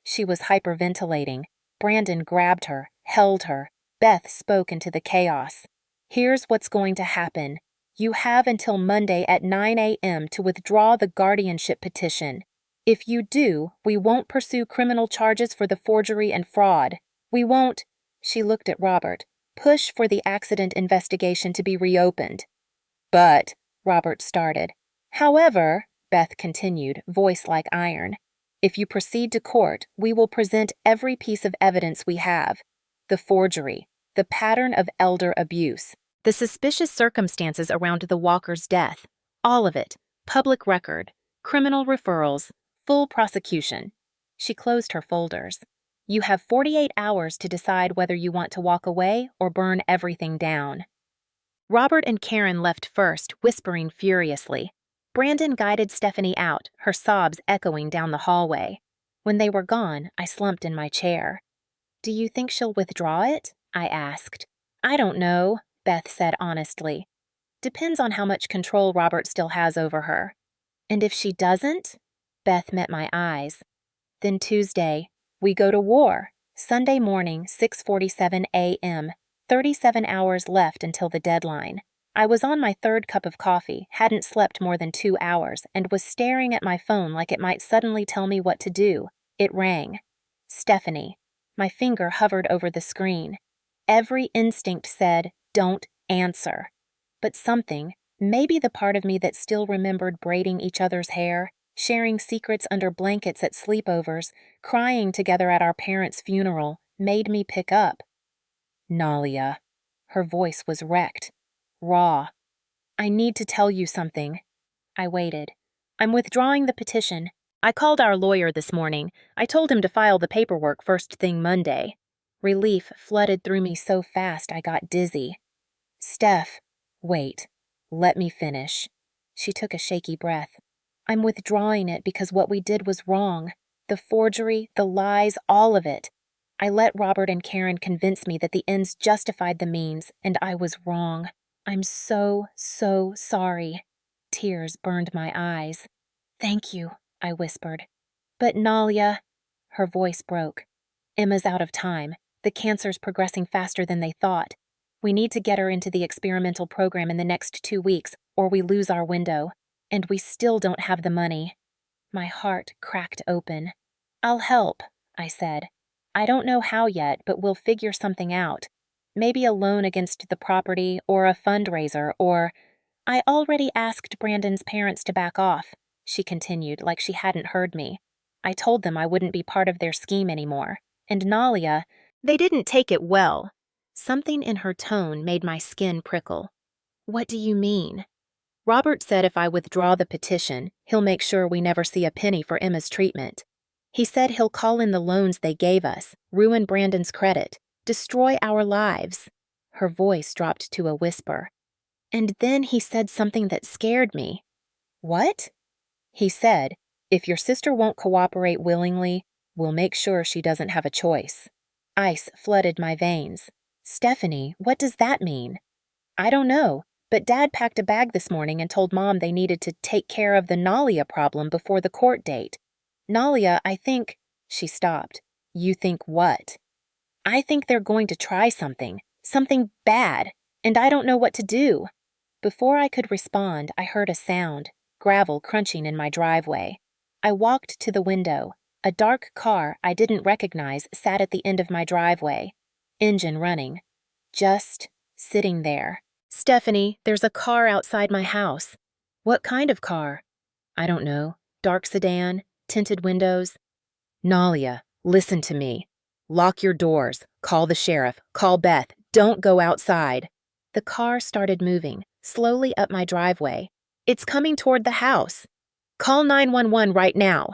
she was hyperventilating. Brandon grabbed her, held her. Beth spoke into the chaos. Here's what's going to happen. You have until Monday at 9 a.m. to withdraw the guardianship petition. If you do, we won't pursue criminal charges for the forgery and fraud. We won't, she looked at Robert, push for the accident investigation to be reopened. But, Robert started. However, Beth continued, voice like iron, if you proceed to court, we will present every piece of evidence we have. The forgery, the pattern of elder abuse, the suspicious circumstances around the Walker's death, all of it, public record, criminal referrals, full prosecution. She closed her folders. You have 48 hours to decide whether you want to walk away or burn everything down. Robert and Karen left first, whispering furiously. Brandon guided Stephanie out, her sobs echoing down the hallway. When they were gone, I slumped in my chair. Do you think she'll withdraw it? I asked. I don't know, Beth said honestly. Depends on how much control Robert still has over her. And if she doesn't? Beth met my eyes. Then Tuesday, we go to war. Sunday morning, 6:47 a.m., 37 hours left until the deadline. I was on my third cup of coffee, hadn't slept more than 2 hours, and was staring at my phone like it might suddenly tell me what to do. It rang. Stephanie. My finger hovered over the screen. Every instinct said, don't answer. But something, maybe the part of me that still remembered braiding each other's hair, sharing secrets under blankets at sleepovers, crying together at our parents' funeral, made me pick up. Nalia. Her voice was wrecked. Raw. I need to tell you something. I waited. I'm withdrawing the petition. I called our lawyer this morning. I told him to file the paperwork first thing Monday. Relief flooded through me so fast I got dizzy. Steph, wait. Let me finish. She took a shaky breath. I'm withdrawing it because what we did was wrong. The forgery, the lies, all of it. I let Robert and Karen convince me that the ends justified the means, and I was wrong. I'm so sorry. Tears burned my eyes. Thank you, I whispered. But Nalia, her voice broke. Emma's out of time. The cancer's progressing faster than they thought. We need to get her into the experimental program in the next 2 weeks, or we lose our window. And we still don't have the money. My heart cracked open. I'll help, I said. I don't know how yet, but we'll figure something out. Maybe a loan against the property, or a fundraiser, or... I already asked Brandon's parents to back off, she continued like she hadn't heard me. I told them I wouldn't be part of their scheme anymore. And Nalia, they didn't take it well. Something in her tone made my skin prickle. What do you mean? Robert said if I withdraw the petition, he'll make sure we never see a penny for Emma's treatment. He said he'll call in the loans they gave us, ruin Brandon's credit, destroy our lives. Her voice dropped to a whisper. And then he said something that scared me. What? He said, if your sister won't cooperate willingly, we'll make sure she doesn't have a choice. Ice flooded my veins. Stephanie, what does that mean? I don't know. But Dad packed a bag this morning and told Mom they needed to take care of the Nalia problem before the court date. Nalia, I think... She stopped. You think what? I think they're going to try something bad, and I don't know what to do. Before I could respond, I heard a sound, gravel crunching in my driveway. I walked to the window. A dark car I didn't recognize sat at the end of my driveway. Engine running. Just sitting there. Stephanie, there's a car outside my house. What kind of car? I don't know. dark sedan, tinted windows. Nalia, listen to me. Lock your doors. Call the sheriff. Call Beth. Don't go outside. The car started moving, slowly up my driveway. It's coming toward the house. Call 911 right now.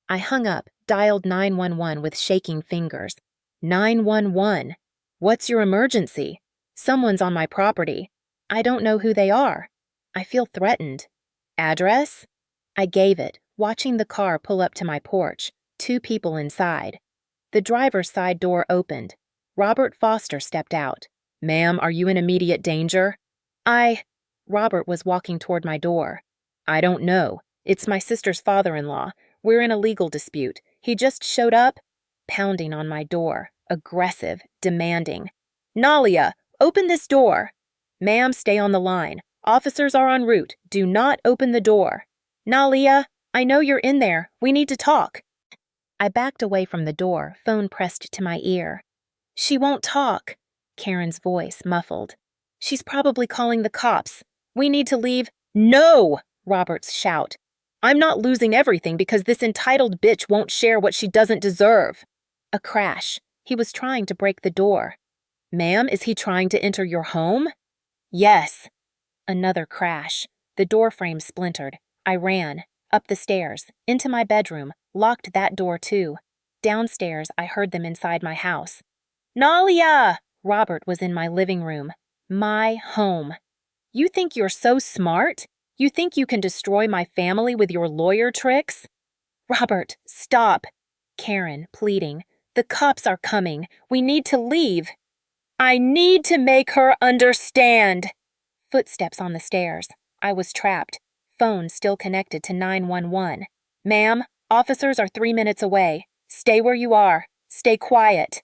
I hung up, dialed 911 with shaking fingers. 911. What's your emergency? Someone's on my property. I don't know who they are. I feel threatened. Address? I gave it, watching the car pull up to my porch, 2 people inside. The driver's side door opened. Robert Foster stepped out. Ma'am, are you in immediate danger? Robert was walking toward my door. I don't know. It's my sister's father-in-law. We're in a legal dispute. He just showed up, pounding on my door, aggressive, demanding. Nalia, open this door. Ma'am, stay on the line. Officers are en route. Do not open the door. Nalia, I know you're in there. We need to talk. I backed away from the door, phone pressed to my ear. She won't talk. Karen's voice muffled. She's probably calling the cops. We need to leave. No! Robert's shout. I'm not losing everything because this entitled bitch won't share what she doesn't deserve. A crash. He was trying to break the door. Ma'am, is he trying to enter your home? Yes. Another crash. The door frame splintered. I ran. Up the stairs. Into my bedroom. Locked that door too. Downstairs, I heard them inside my house. Nalia! Robert was in my living room. My home. You think you're so smart? You think you can destroy my family with your lawyer tricks? Robert, stop. Karen, pleading. The cops are coming. We need to leave. I need to make her understand. Footsteps on the stairs. I was trapped. Phone still connected to 911. Ma'am, officers are 3 minutes away. Stay where you are. Stay quiet.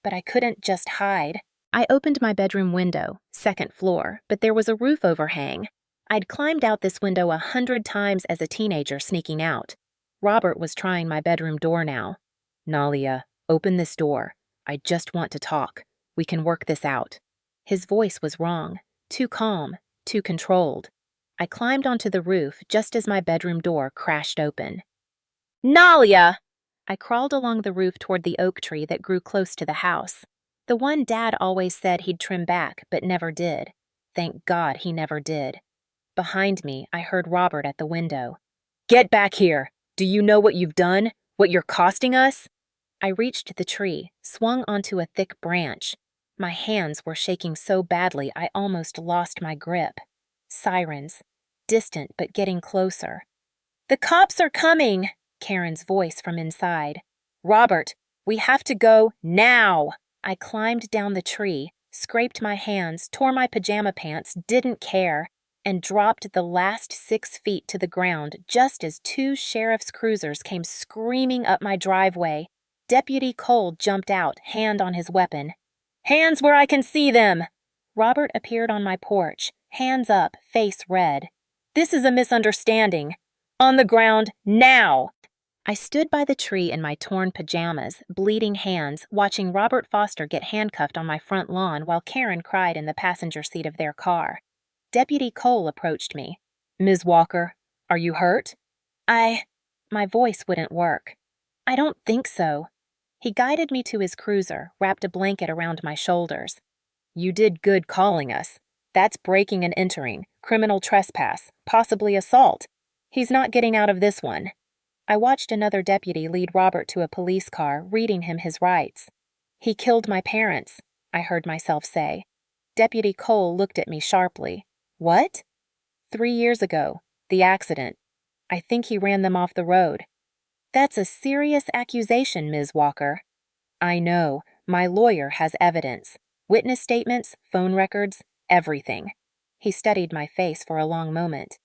But I couldn't just hide. I opened my bedroom window, 2nd floor, but there was a roof overhang. I'd climbed out this window 100 times as a teenager sneaking out. Robert was trying my bedroom door now. Nalia, open this door. I just want to talk. We can work this out. His voice was wrong, too calm, too controlled. I climbed onto the roof just as my bedroom door crashed open. Nalia! I crawled along the roof toward the oak tree that grew close to the house. The one Dad always said he'd trim back, but never did. Thank God he never did. Behind me, I heard Robert at the window. Get back here! Do you know what you've done? What you're costing us? I reached the tree, swung onto a thick branch. My hands were shaking so badly I almost lost my grip. Sirens. Distant but getting closer. The cops are coming! Karen's voice from inside. Robert, we have to go now! I climbed down the tree, scraped my hands, tore my pajama pants, didn't care, and dropped the last 6 feet to the ground just as 2 sheriff's cruisers came screaming up my driveway. Deputy Cole jumped out, hand on his weapon. Hands where I can see them! Robert appeared on my porch, hands up, face red. This is a misunderstanding. On the ground, now! I stood by the tree in my torn pajamas, bleeding hands, watching Robert Foster get handcuffed on my front lawn while Karen cried in the passenger seat of their car. Deputy Cole approached me. Ms. Walker, are you hurt? My voice wouldn't work. I don't think so. He guided me to his cruiser, wrapped a blanket around my shoulders. You did good calling us. That's breaking and entering, criminal trespass, possibly assault. He's not getting out of this one. I watched another deputy lead Robert to a police car, reading him his rights. He killed my parents, I heard myself say. Deputy Cole looked at me sharply. What? 3 years ago, the accident. I think he ran them off the road. That's a serious accusation, Ms. Walker. I know. My lawyer has evidence. Witness statements, phone records, everything. He studied my face for a long moment.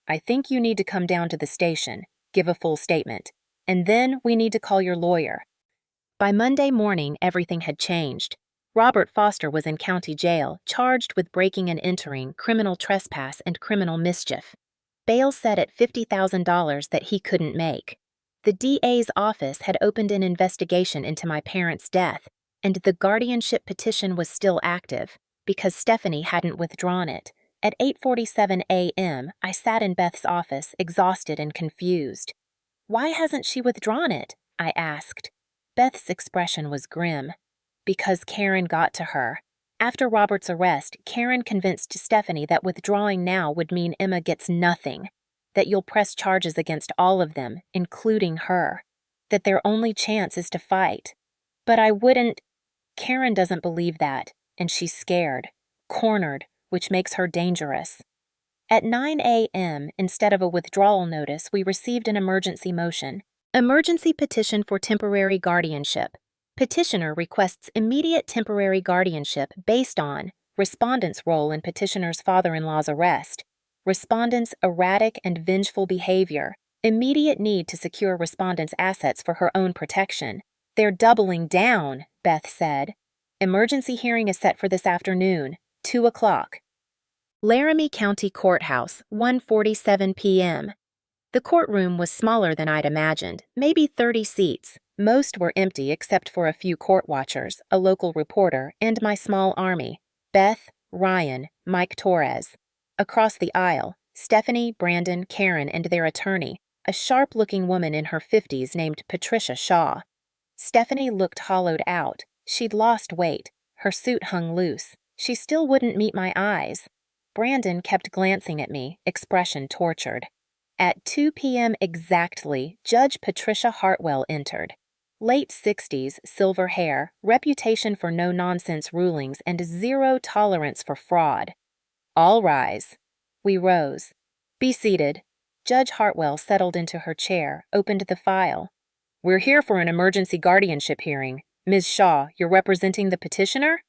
I think you need to come down to the station, give a full statement, and then we need to call your lawyer. By Monday morning, everything had changed. Robert Foster was in county jail, charged with breaking and entering, criminal trespass, and criminal mischief. Bail set at $50,000 that he couldn't make. The DA's office had opened an investigation into my parents' death, and the guardianship petition was still active, because Stephanie hadn't withdrawn it. At 8:47 a.m., I sat in Beth's office, exhausted and confused. Why hasn't she withdrawn it? I asked. Beth's expression was grim. Because Karen got to her. After Robert's arrest, Karen convinced Stephanie that withdrawing now would mean Emma gets nothing, that you'll press charges against all of them, including her, that their only chance is to fight. But I wouldn't. Karen doesn't believe that, and she's scared, cornered, which makes her dangerous. At 9 a.m., instead of a withdrawal notice, we received an emergency motion. Emergency petition for temporary guardianship. Petitioner requests immediate temporary guardianship based on respondent's role in petitioner's father-in-law's arrest, respondent's erratic and vengeful behavior, immediate need to secure respondent's assets for her own protection. They're doubling down, Beth said. Emergency hearing is set for this afternoon, 2 o'clock. Laramie County Courthouse, 1:47 p.m. The courtroom was smaller than I'd imagined, maybe 30 seats. Most were empty except for a few court watchers, a local reporter, and my small army, Beth, Ryan, Mike Torres. Across the aisle, Stephanie, Brandon, Karen, and their attorney, a sharp-looking woman in her 50s named Patricia Shaw. Stephanie looked hollowed out. She'd lost weight. Her suit hung loose. She still wouldn't meet my eyes. Brandon kept glancing at me, expression tortured. At 2 p.m. exactly, Judge Patricia Hartwell entered. Late 60s, silver hair, reputation for no-nonsense rulings, and zero tolerance for fraud. All rise. We rose. Be seated. Judge Hartwell settled into her chair, opened the file. We're here for an emergency guardianship hearing. Ms. Shaw, you're representing the petitioner?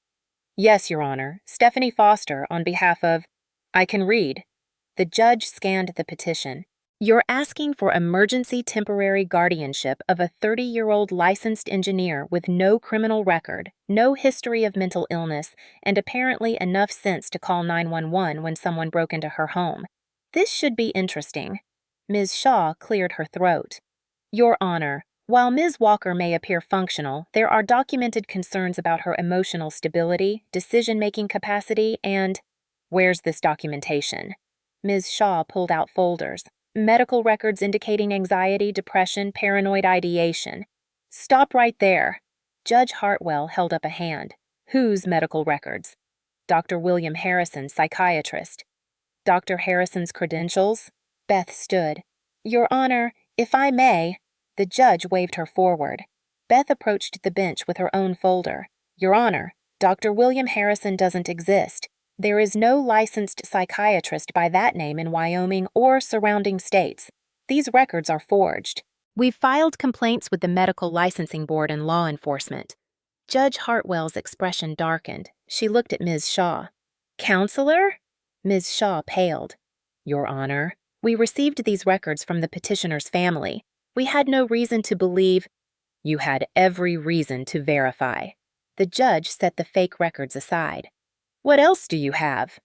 Yes, Your Honor. Stephanie Foster, on behalf of... I can read. The judge scanned the petition. You're asking for emergency temporary guardianship of a 30-year-old licensed engineer with no criminal record, no history of mental illness, and apparently enough sense to call 911 when someone broke into her home. This should be interesting. Ms. Shaw cleared her throat. Your Honor, while Ms. Walker may appear functional, there are documented concerns about her emotional stability, decision-making capacity, and... Where's this documentation? Ms. Shaw pulled out folders. Medical records indicating anxiety, depression, paranoid ideation. Stop right there. Judge Hartwell held up a hand. Whose medical records? Dr. William Harrison, psychiatrist. Dr. Harrison's credentials? Beth stood. Your Honor, if I may... The judge waved her forward. Beth approached the bench with her own folder. Your Honor, Dr. William Harrison doesn't exist. There is no licensed psychiatrist by that name in Wyoming or surrounding states. These records are forged. We've filed complaints with the Medical Licensing Board and law enforcement. Judge Hartwell's expression darkened. She looked at Ms. Shaw. Counselor? Ms. Shaw paled. Your Honor, we received these records from the petitioner's family. We had no reason to believe... You had every reason to verify. The judge set the fake records aside. What else do you have?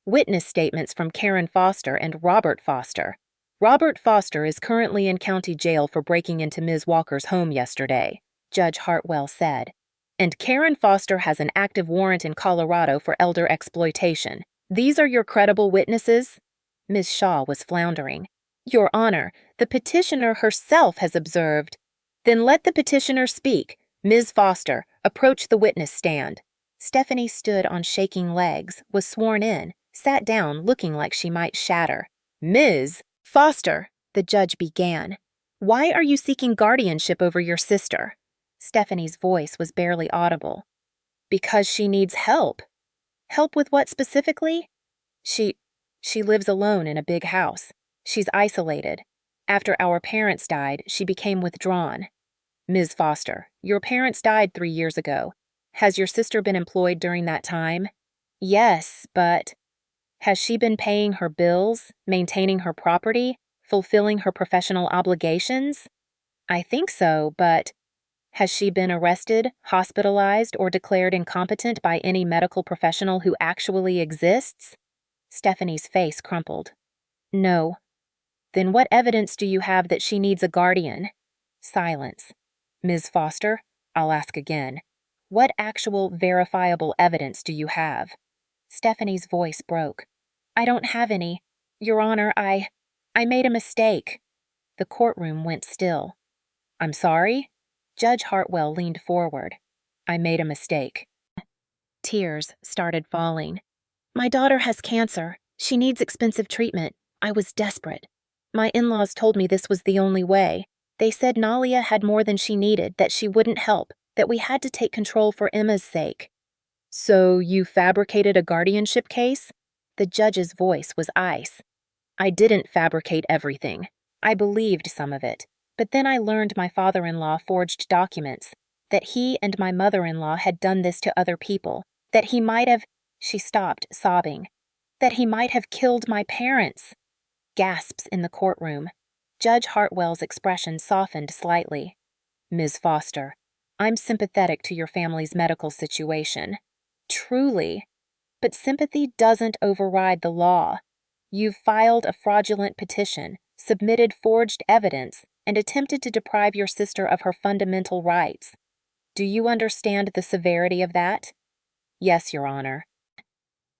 Witness statements from Karen Foster and Robert Foster. Robert Foster is currently in county jail for breaking into Ms. Walker's home yesterday, Judge Hartwell said. And Karen Foster has an active warrant in Colorado for elder exploitation. These are your credible witnesses? Ms. Shaw was floundering. Your Honor, the petitioner herself has observed. Then let the petitioner speak. Ms. Foster, approach the witness stand. Stephanie stood on shaking legs, was sworn in, sat down looking like she might shatter. Ms. Foster, the judge began. Why are you seeking guardianship over your sister? Stephanie's voice was barely audible. Because she needs help. Help with what specifically? She lives alone in a big house. She's isolated. After our parents died, she became withdrawn. Ms. Foster, your parents died 3 years ago. Has your sister been employed during that time? Yes, but... Has she been paying her bills, maintaining her property, fulfilling her professional obligations? I think so, but... Has she been arrested, hospitalized, or declared incompetent by any medical professional who actually exists? Stephanie's face crumpled. No. Then what evidence do you have that she needs a guardian? Silence. Ms. Foster, I'll ask again. What actual, verifiable evidence do you have? Stephanie's voice broke. I don't have any. Your Honor, I made a mistake. The courtroom went still. I'm sorry? Judge Hartwell leaned forward. I made a mistake. Tears started falling. My daughter has cancer. She needs expensive treatment. I was desperate. My in-laws told me this was the only way. They said Nalia had more than she needed, that she wouldn't help, that we had to take control for Emma's sake. So you fabricated a guardianship case? The judge's voice was ice. I didn't fabricate everything. I believed some of it. But then I learned my father-in-law forged documents, that he and my mother-in-law had done this to other people, that he might have— She stopped, sobbing. That he might have killed my parents. Gasps in the courtroom. Judge Hartwell's expression softened slightly. Ms. Foster, I'm sympathetic to your family's medical situation. Truly. But sympathy doesn't override the law. You've filed a fraudulent petition, submitted forged evidence, and attempted to deprive your sister of her fundamental rights. Do you understand the severity of that? Yes, Your Honor.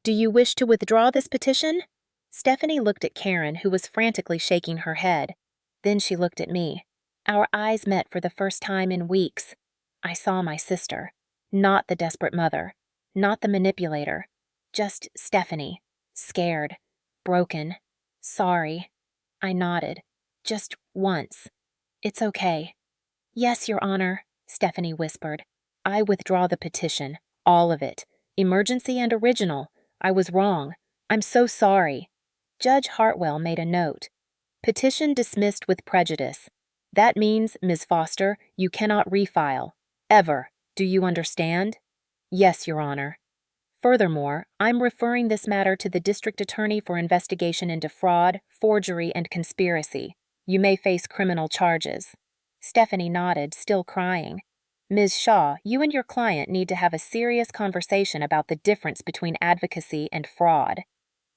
Do you wish to withdraw this petition? Stephanie looked at Karen, who was frantically shaking her head. Then she looked at me. Our eyes met for the first time in weeks. I saw my sister. Not the desperate mother. Not the manipulator. Just Stephanie. Scared. Broken. Sorry. I nodded. Just once. It's okay. Yes, Your Honor, Stephanie whispered. I withdraw the petition. All of it. Emergency and original. I was wrong. I'm so sorry. Judge Hartwell made a note. Petition dismissed with prejudice. That means, Ms. Foster, you cannot refile. Ever. Do you understand? Yes, Your Honor. Furthermore, I'm referring this matter to the district attorney for investigation into fraud, forgery, and conspiracy. You may face criminal charges. Stephanie nodded, still crying. Ms. Shaw, you and your client need to have a serious conversation about the difference between advocacy and fraud.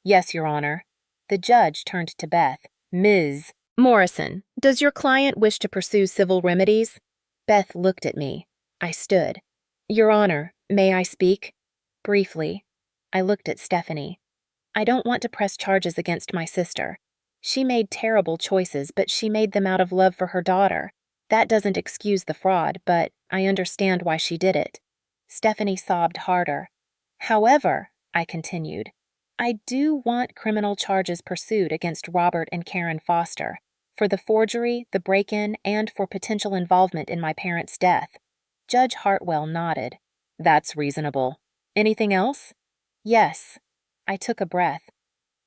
Yes, Your Honor. The judge turned to Beth. Ms. Morrison, does your client wish to pursue civil remedies? Beth looked at me. I stood. Your Honor, may I speak? Briefly. I looked at Stephanie. I don't want to press charges against my sister. She made terrible choices, but she made them out of love for her daughter. That doesn't excuse the fraud, but I understand why she did it. Stephanie sobbed harder. However, I continued, I do want criminal charges pursued against Robert and Karen Foster, for the forgery, the break-in, and for potential involvement in my parents' death. Judge Hartwell nodded. That's reasonable. Anything else? Yes. I took a breath.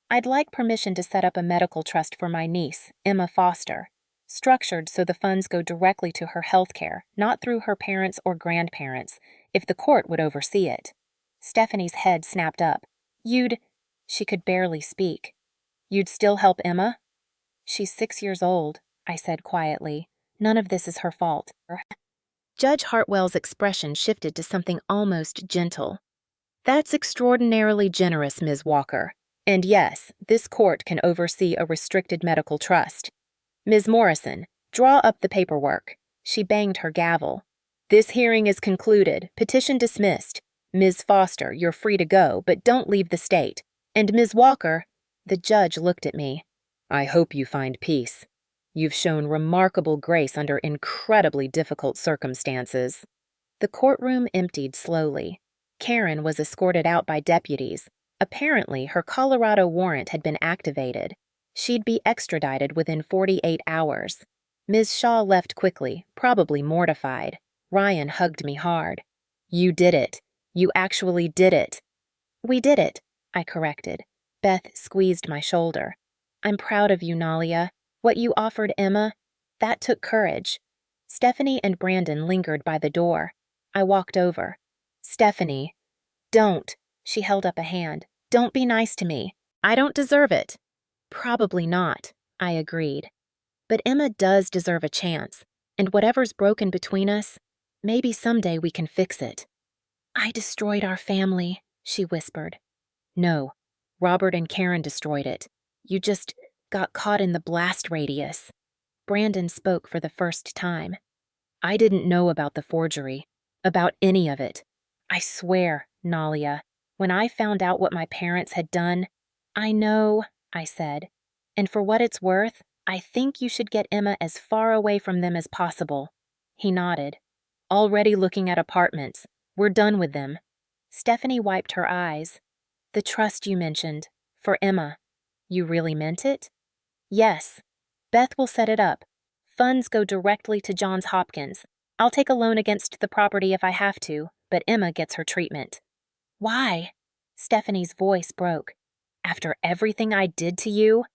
I'd like permission to set up a medical trust for my niece, Emma Foster, structured so the funds go directly to her health care, not through her parents or grandparents, if the court would oversee it. Stephanie's head snapped up. She could barely speak. You'd still help Emma? She's 6 years old, I said quietly. None of this is her fault. Judge Hartwell's expression shifted to something almost gentle. That's extraordinarily generous, Ms. Walker. And yes, this court can oversee a restricted medical trust. Ms. Morrison, draw up the paperwork. She banged her gavel. This hearing is concluded. Petition dismissed. Ms. Foster, you're free to go, but don't leave the state. And Ms. Walker, the judge looked at me. I hope you find peace. You've shown remarkable grace under incredibly difficult circumstances. The courtroom emptied slowly. Karen was escorted out by deputies. Apparently, her Colorado warrant had been activated. She'd be extradited within 48 hours. Ms. Shaw left quickly, probably mortified. Ryan hugged me hard. You did it. You actually did it. We did it, I corrected. Beth squeezed my shoulder. I'm proud of you, Nalia. What you offered Emma, that took courage. Stephanie and Brandon lingered by the door. I walked over. Stephanie, don't. She held up a hand. Don't be nice to me. I don't deserve it. Probably not, I agreed. But Emma does deserve a chance, and whatever's broken between us, maybe someday we can fix it. I destroyed our family, she whispered. No, Robert and Karen destroyed it. You just got caught in the blast radius. Brandon spoke for the first time. I didn't know about the forgery, about any of it. I swear, Nalia, when I found out what my parents had done, I know, I said, and for what it's worth, I think you should get Emma as far away from them as possible. He nodded. Already looking at apartments. We're done with them. Stephanie wiped her eyes. The trust you mentioned. For Emma. You really meant it? Yes. Beth will set it up. Funds go directly to Johns Hopkins. I'll take a loan against the property if I have to, but Emma gets her treatment. Why? Stephanie's voice broke. After everything I did to you?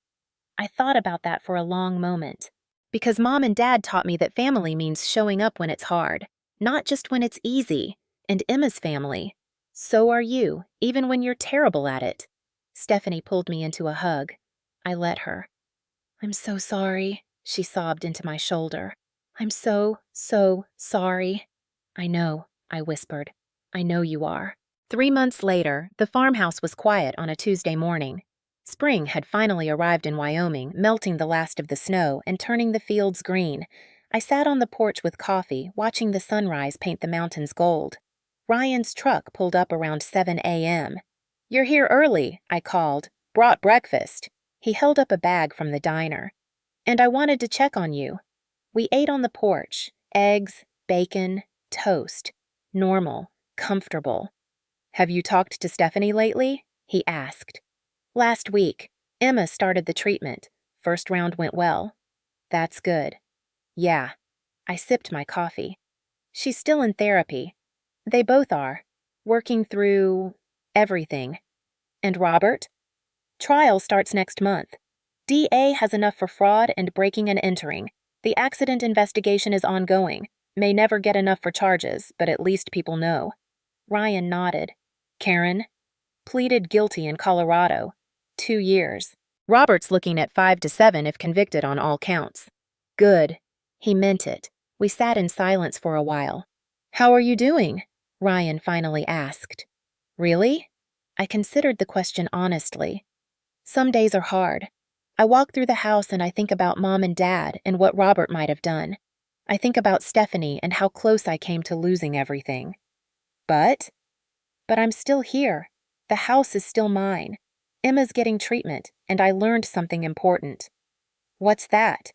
I thought about that for a long moment. Because Mom and Dad taught me that family means showing up when it's hard, not just when it's easy. And Emma's family. So are you, even when you're terrible at it. Stephanie pulled me into a hug. I let her. I'm so sorry, she sobbed into my shoulder. I'm so sorry. I know, I whispered. I know you are. 3 months later, the farmhouse was quiet on a Tuesday morning. Spring had finally arrived in Wyoming, melting the last of the snow and turning the fields green. I sat on the porch with coffee, watching the sunrise paint the mountains gold. Ryan's truck pulled up around 7 a.m. You're here early, I called. Brought breakfast. He held up a bag from the diner. And I wanted to check on you. We ate on the porch. Eggs, bacon, toast. Normal, comfortable. Have you talked to Stephanie lately? He asked. Last week. Emma started the treatment. First round went well. That's good. Yeah. I sipped my coffee. She's still in therapy. They both are. Working through everything. And Robert? Trial starts next month. DA has enough for fraud and breaking and entering. The accident investigation is ongoing. May never get enough for charges, but at least people know. Ryan nodded. Karen? Pleaded guilty in Colorado. 2 years. Robert's looking at 5 to 7 if convicted on all counts. Good. He meant it. We sat in silence for a while. How are you doing? Ryan finally asked. Really? I considered the question honestly. Some days are hard. I walk through the house and I think about Mom and Dad and what Robert might have done. I think about Stephanie and how close I came to losing everything. But I'm still here. The house is still mine. Emma's getting treatment, and I learned something important. What's that?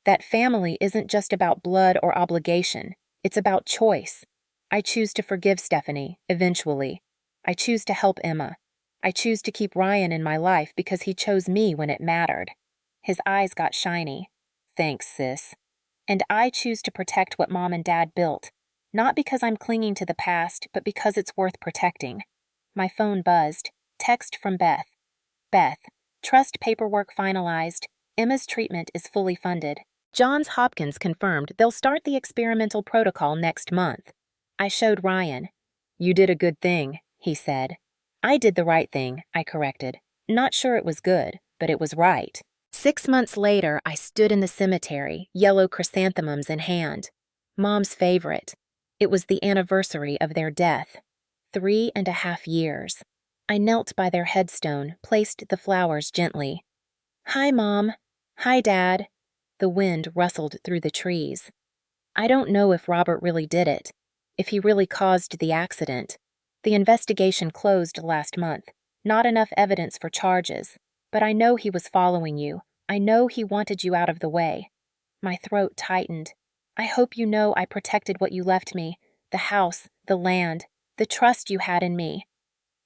That family isn't just about blood or obligation. It's about choice. I choose to forgive Stephanie, eventually. I choose to help Emma. I choose to keep Ryan in my life because he chose me when it mattered. His eyes got shiny. Thanks, sis. And I choose to protect what Mom and Dad built. Not because I'm clinging to the past, but because it's worth protecting. My phone buzzed. Text from Beth. Beth, trust paperwork finalized. Emma's treatment is fully funded. Johns Hopkins confirmed they'll start the experimental protocol next month. I showed Ryan. You did a good thing, he said. I did the right thing, I corrected. Not sure it was good, but it was right. 6 months later, I stood in the cemetery, yellow chrysanthemums in hand. Mom's favorite. It was the anniversary of their death. 3.5 years. I knelt by their headstone, placed the flowers gently. Hi, Mom. Hi, Dad. The wind rustled through the trees. I don't know if Robert really did it, if he really caused the accident. The investigation closed last month. Not enough evidence for charges. But I know he was following you. I know he wanted you out of the way. My throat tightened. I hope you know I protected what you left me. The house, the land, the trust you had in me.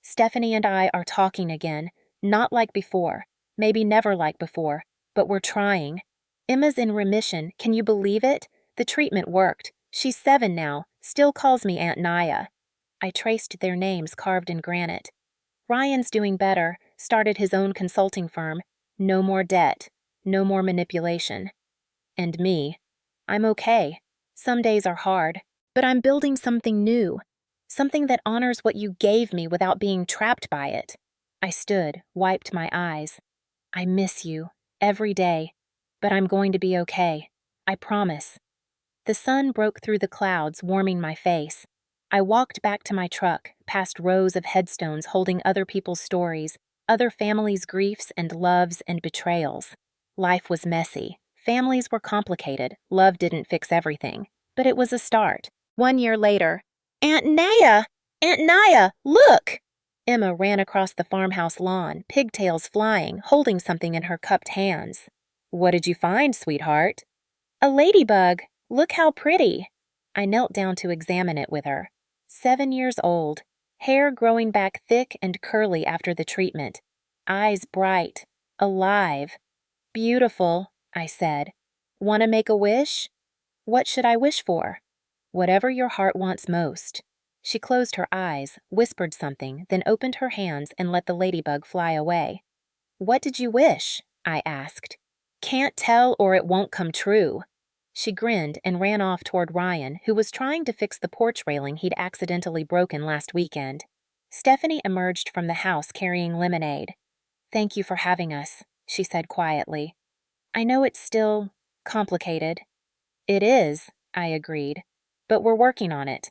Stephanie and I are talking again. Not like before. Maybe never like before. But we're trying. Emma's in remission. Can you believe it? The treatment worked. She's 7 now. Still calls me Aunt Naya. I traced their names carved in granite. Ryan's doing better. Started his own consulting firm. No more debt. No more manipulation. And me. I'm okay. Some days are hard. But I'm building something new. Something that honors what you gave me without being trapped by it. I stood, wiped my eyes. I miss you. Every day. But I'm going to be okay. I promise. The sun broke through the clouds, warming my face. I walked back to my truck, past rows of headstones holding other people's stories, other families' griefs and loves and betrayals. Life was messy. Families were complicated. Love didn't fix everything. But it was a start. 1 year later, Aunt Naya! Aunt Naya, look! Emma ran across the farmhouse lawn, pigtails flying, holding something in her cupped hands. What did you find, sweetheart? A ladybug. Look how pretty. I knelt down to examine it with her. 7 years old, hair growing back thick and curly after the treatment, eyes bright, alive. Beautiful, I said. Want to make a wish? What should I wish for? Whatever your heart wants most. She closed her eyes, whispered something, then opened her hands and let the ladybug fly away. What did you wish? I asked. Can't tell or it won't come true. She grinned and ran off toward Ryan, who was trying to fix the porch railing he'd accidentally broken last weekend. Stephanie emerged from the house carrying lemonade. Thank you for having us, she said quietly. I know it's still complicated. It is, I agreed, but we're working on it.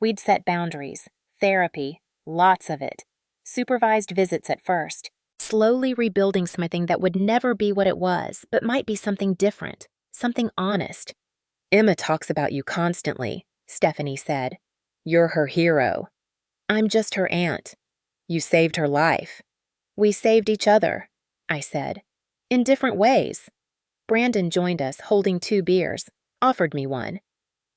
We'd set boundaries, therapy, lots of it, supervised visits at first, slowly rebuilding something that would never be what it was, but might be something different, something honest. Emma talks about you constantly, Stephanie said. You're her hero. I'm just her aunt. You saved her life. We saved each other, I said, in different ways. Brandon joined us, holding 2 beers, offered me one.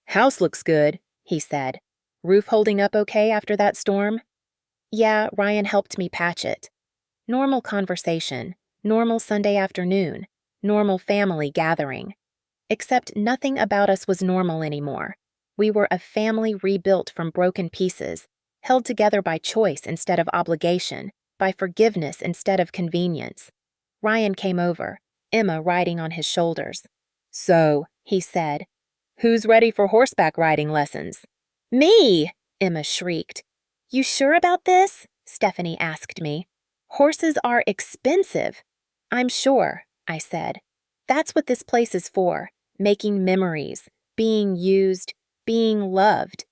House looks good, he said. Roof holding up okay after that storm? Yeah, Ryan helped me patch it. Normal conversation, normal Sunday afternoon, normal family gathering. Except nothing about us was normal anymore. We were a family rebuilt from broken pieces, held together by choice instead of obligation, by forgiveness instead of convenience. Ryan came over, Emma riding on his shoulders. So, he said, who's ready for horseback riding lessons? Me! Emma shrieked. You sure about this? Stephanie asked me. Horses are expensive. I'm sure, I said. That's what this place is for, making memories, being used, being loved.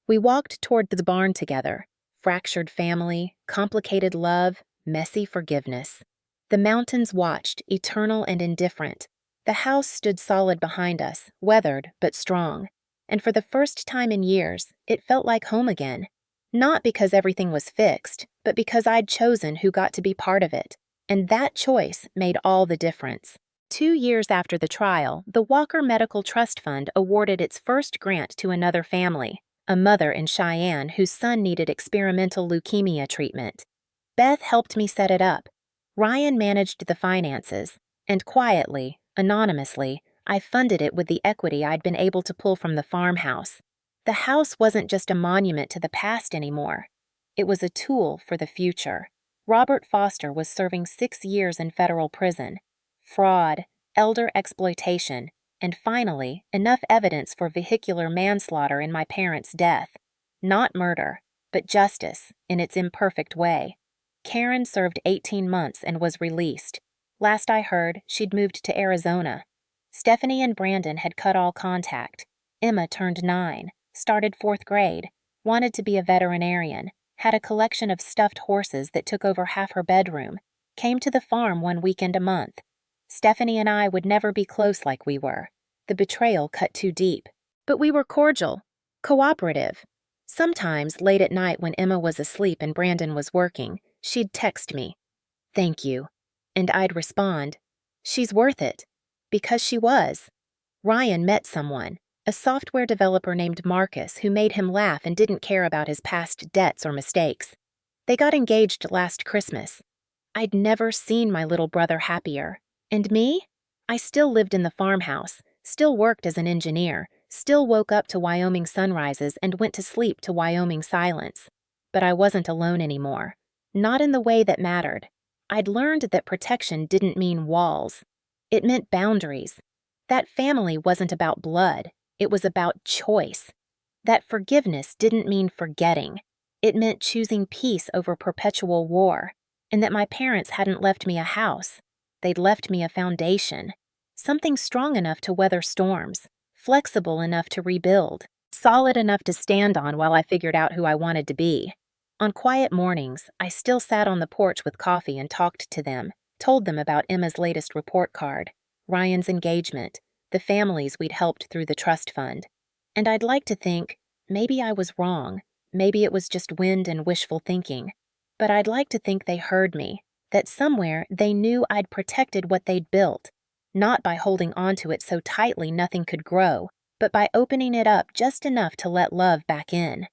We walked toward the barn together, fractured family, complicated love, messy forgiveness. The mountains watched, eternal and indifferent. The house stood solid behind us, weathered but strong. And for the first time in years, it felt like home again. Not because everything was fixed, but because I'd chosen who got to be part of it. And that choice made all the difference. 2 years after the trial, the Walker Medical Trust Fund awarded its first grant to another family, a mother in Cheyenne whose son needed experimental leukemia treatment. Beth helped me set it up. Ryan managed the finances, and quietly, anonymously, I funded it with the equity I'd been able to pull from the farmhouse. The house wasn't just a monument to the past anymore. It was a tool for the future. Robert Foster was serving 6 years in federal prison. Fraud, elder exploitation, and finally, enough evidence for vehicular manslaughter in my parents' death. Not murder, but justice in its imperfect way. Karen served 18 months and was released. Last I heard, she'd moved to Arizona. Stephanie and Brandon had cut all contact. Emma turned 9, started 4th grade, wanted to be a veterinarian, had a collection of stuffed horses that took over half her bedroom, came to the farm 1 weekend a month. Stephanie and I would never be close like we were. The betrayal cut too deep. But we were cordial, cooperative. Sometimes, late at night when Emma was asleep and Brandon was working, she'd text me, "Thank you." And I'd respond, "She's worth it." Because she was. Ryan met someone, a software developer named Marcus who made him laugh and didn't care about his past debts or mistakes. They got engaged last Christmas. I'd never seen my little brother happier. And me? I still lived in the farmhouse, still worked as an engineer, still woke up to Wyoming sunrises and went to sleep to Wyoming silence. But I wasn't alone anymore. Not in the way that mattered. I'd learned that protection didn't mean walls. It meant boundaries. That family wasn't about blood. It was about choice. That forgiveness didn't mean forgetting. It meant choosing peace over perpetual war. And that my parents hadn't left me a house. They'd left me a foundation. Something strong enough to weather storms, flexible enough to rebuild, solid enough to stand on while I figured out who I wanted to be. On quiet mornings, I still sat on the porch with coffee and talked to them, told them about Emma's latest report card, Ryan's engagement, the families we'd helped through the trust fund. And I'd like to think, maybe I was wrong, maybe it was just wind and wishful thinking, but I'd like to think they heard me, that somewhere they knew I'd protected what they'd built, not by holding onto it so tightly nothing could grow, but by opening it up just enough to let love back in.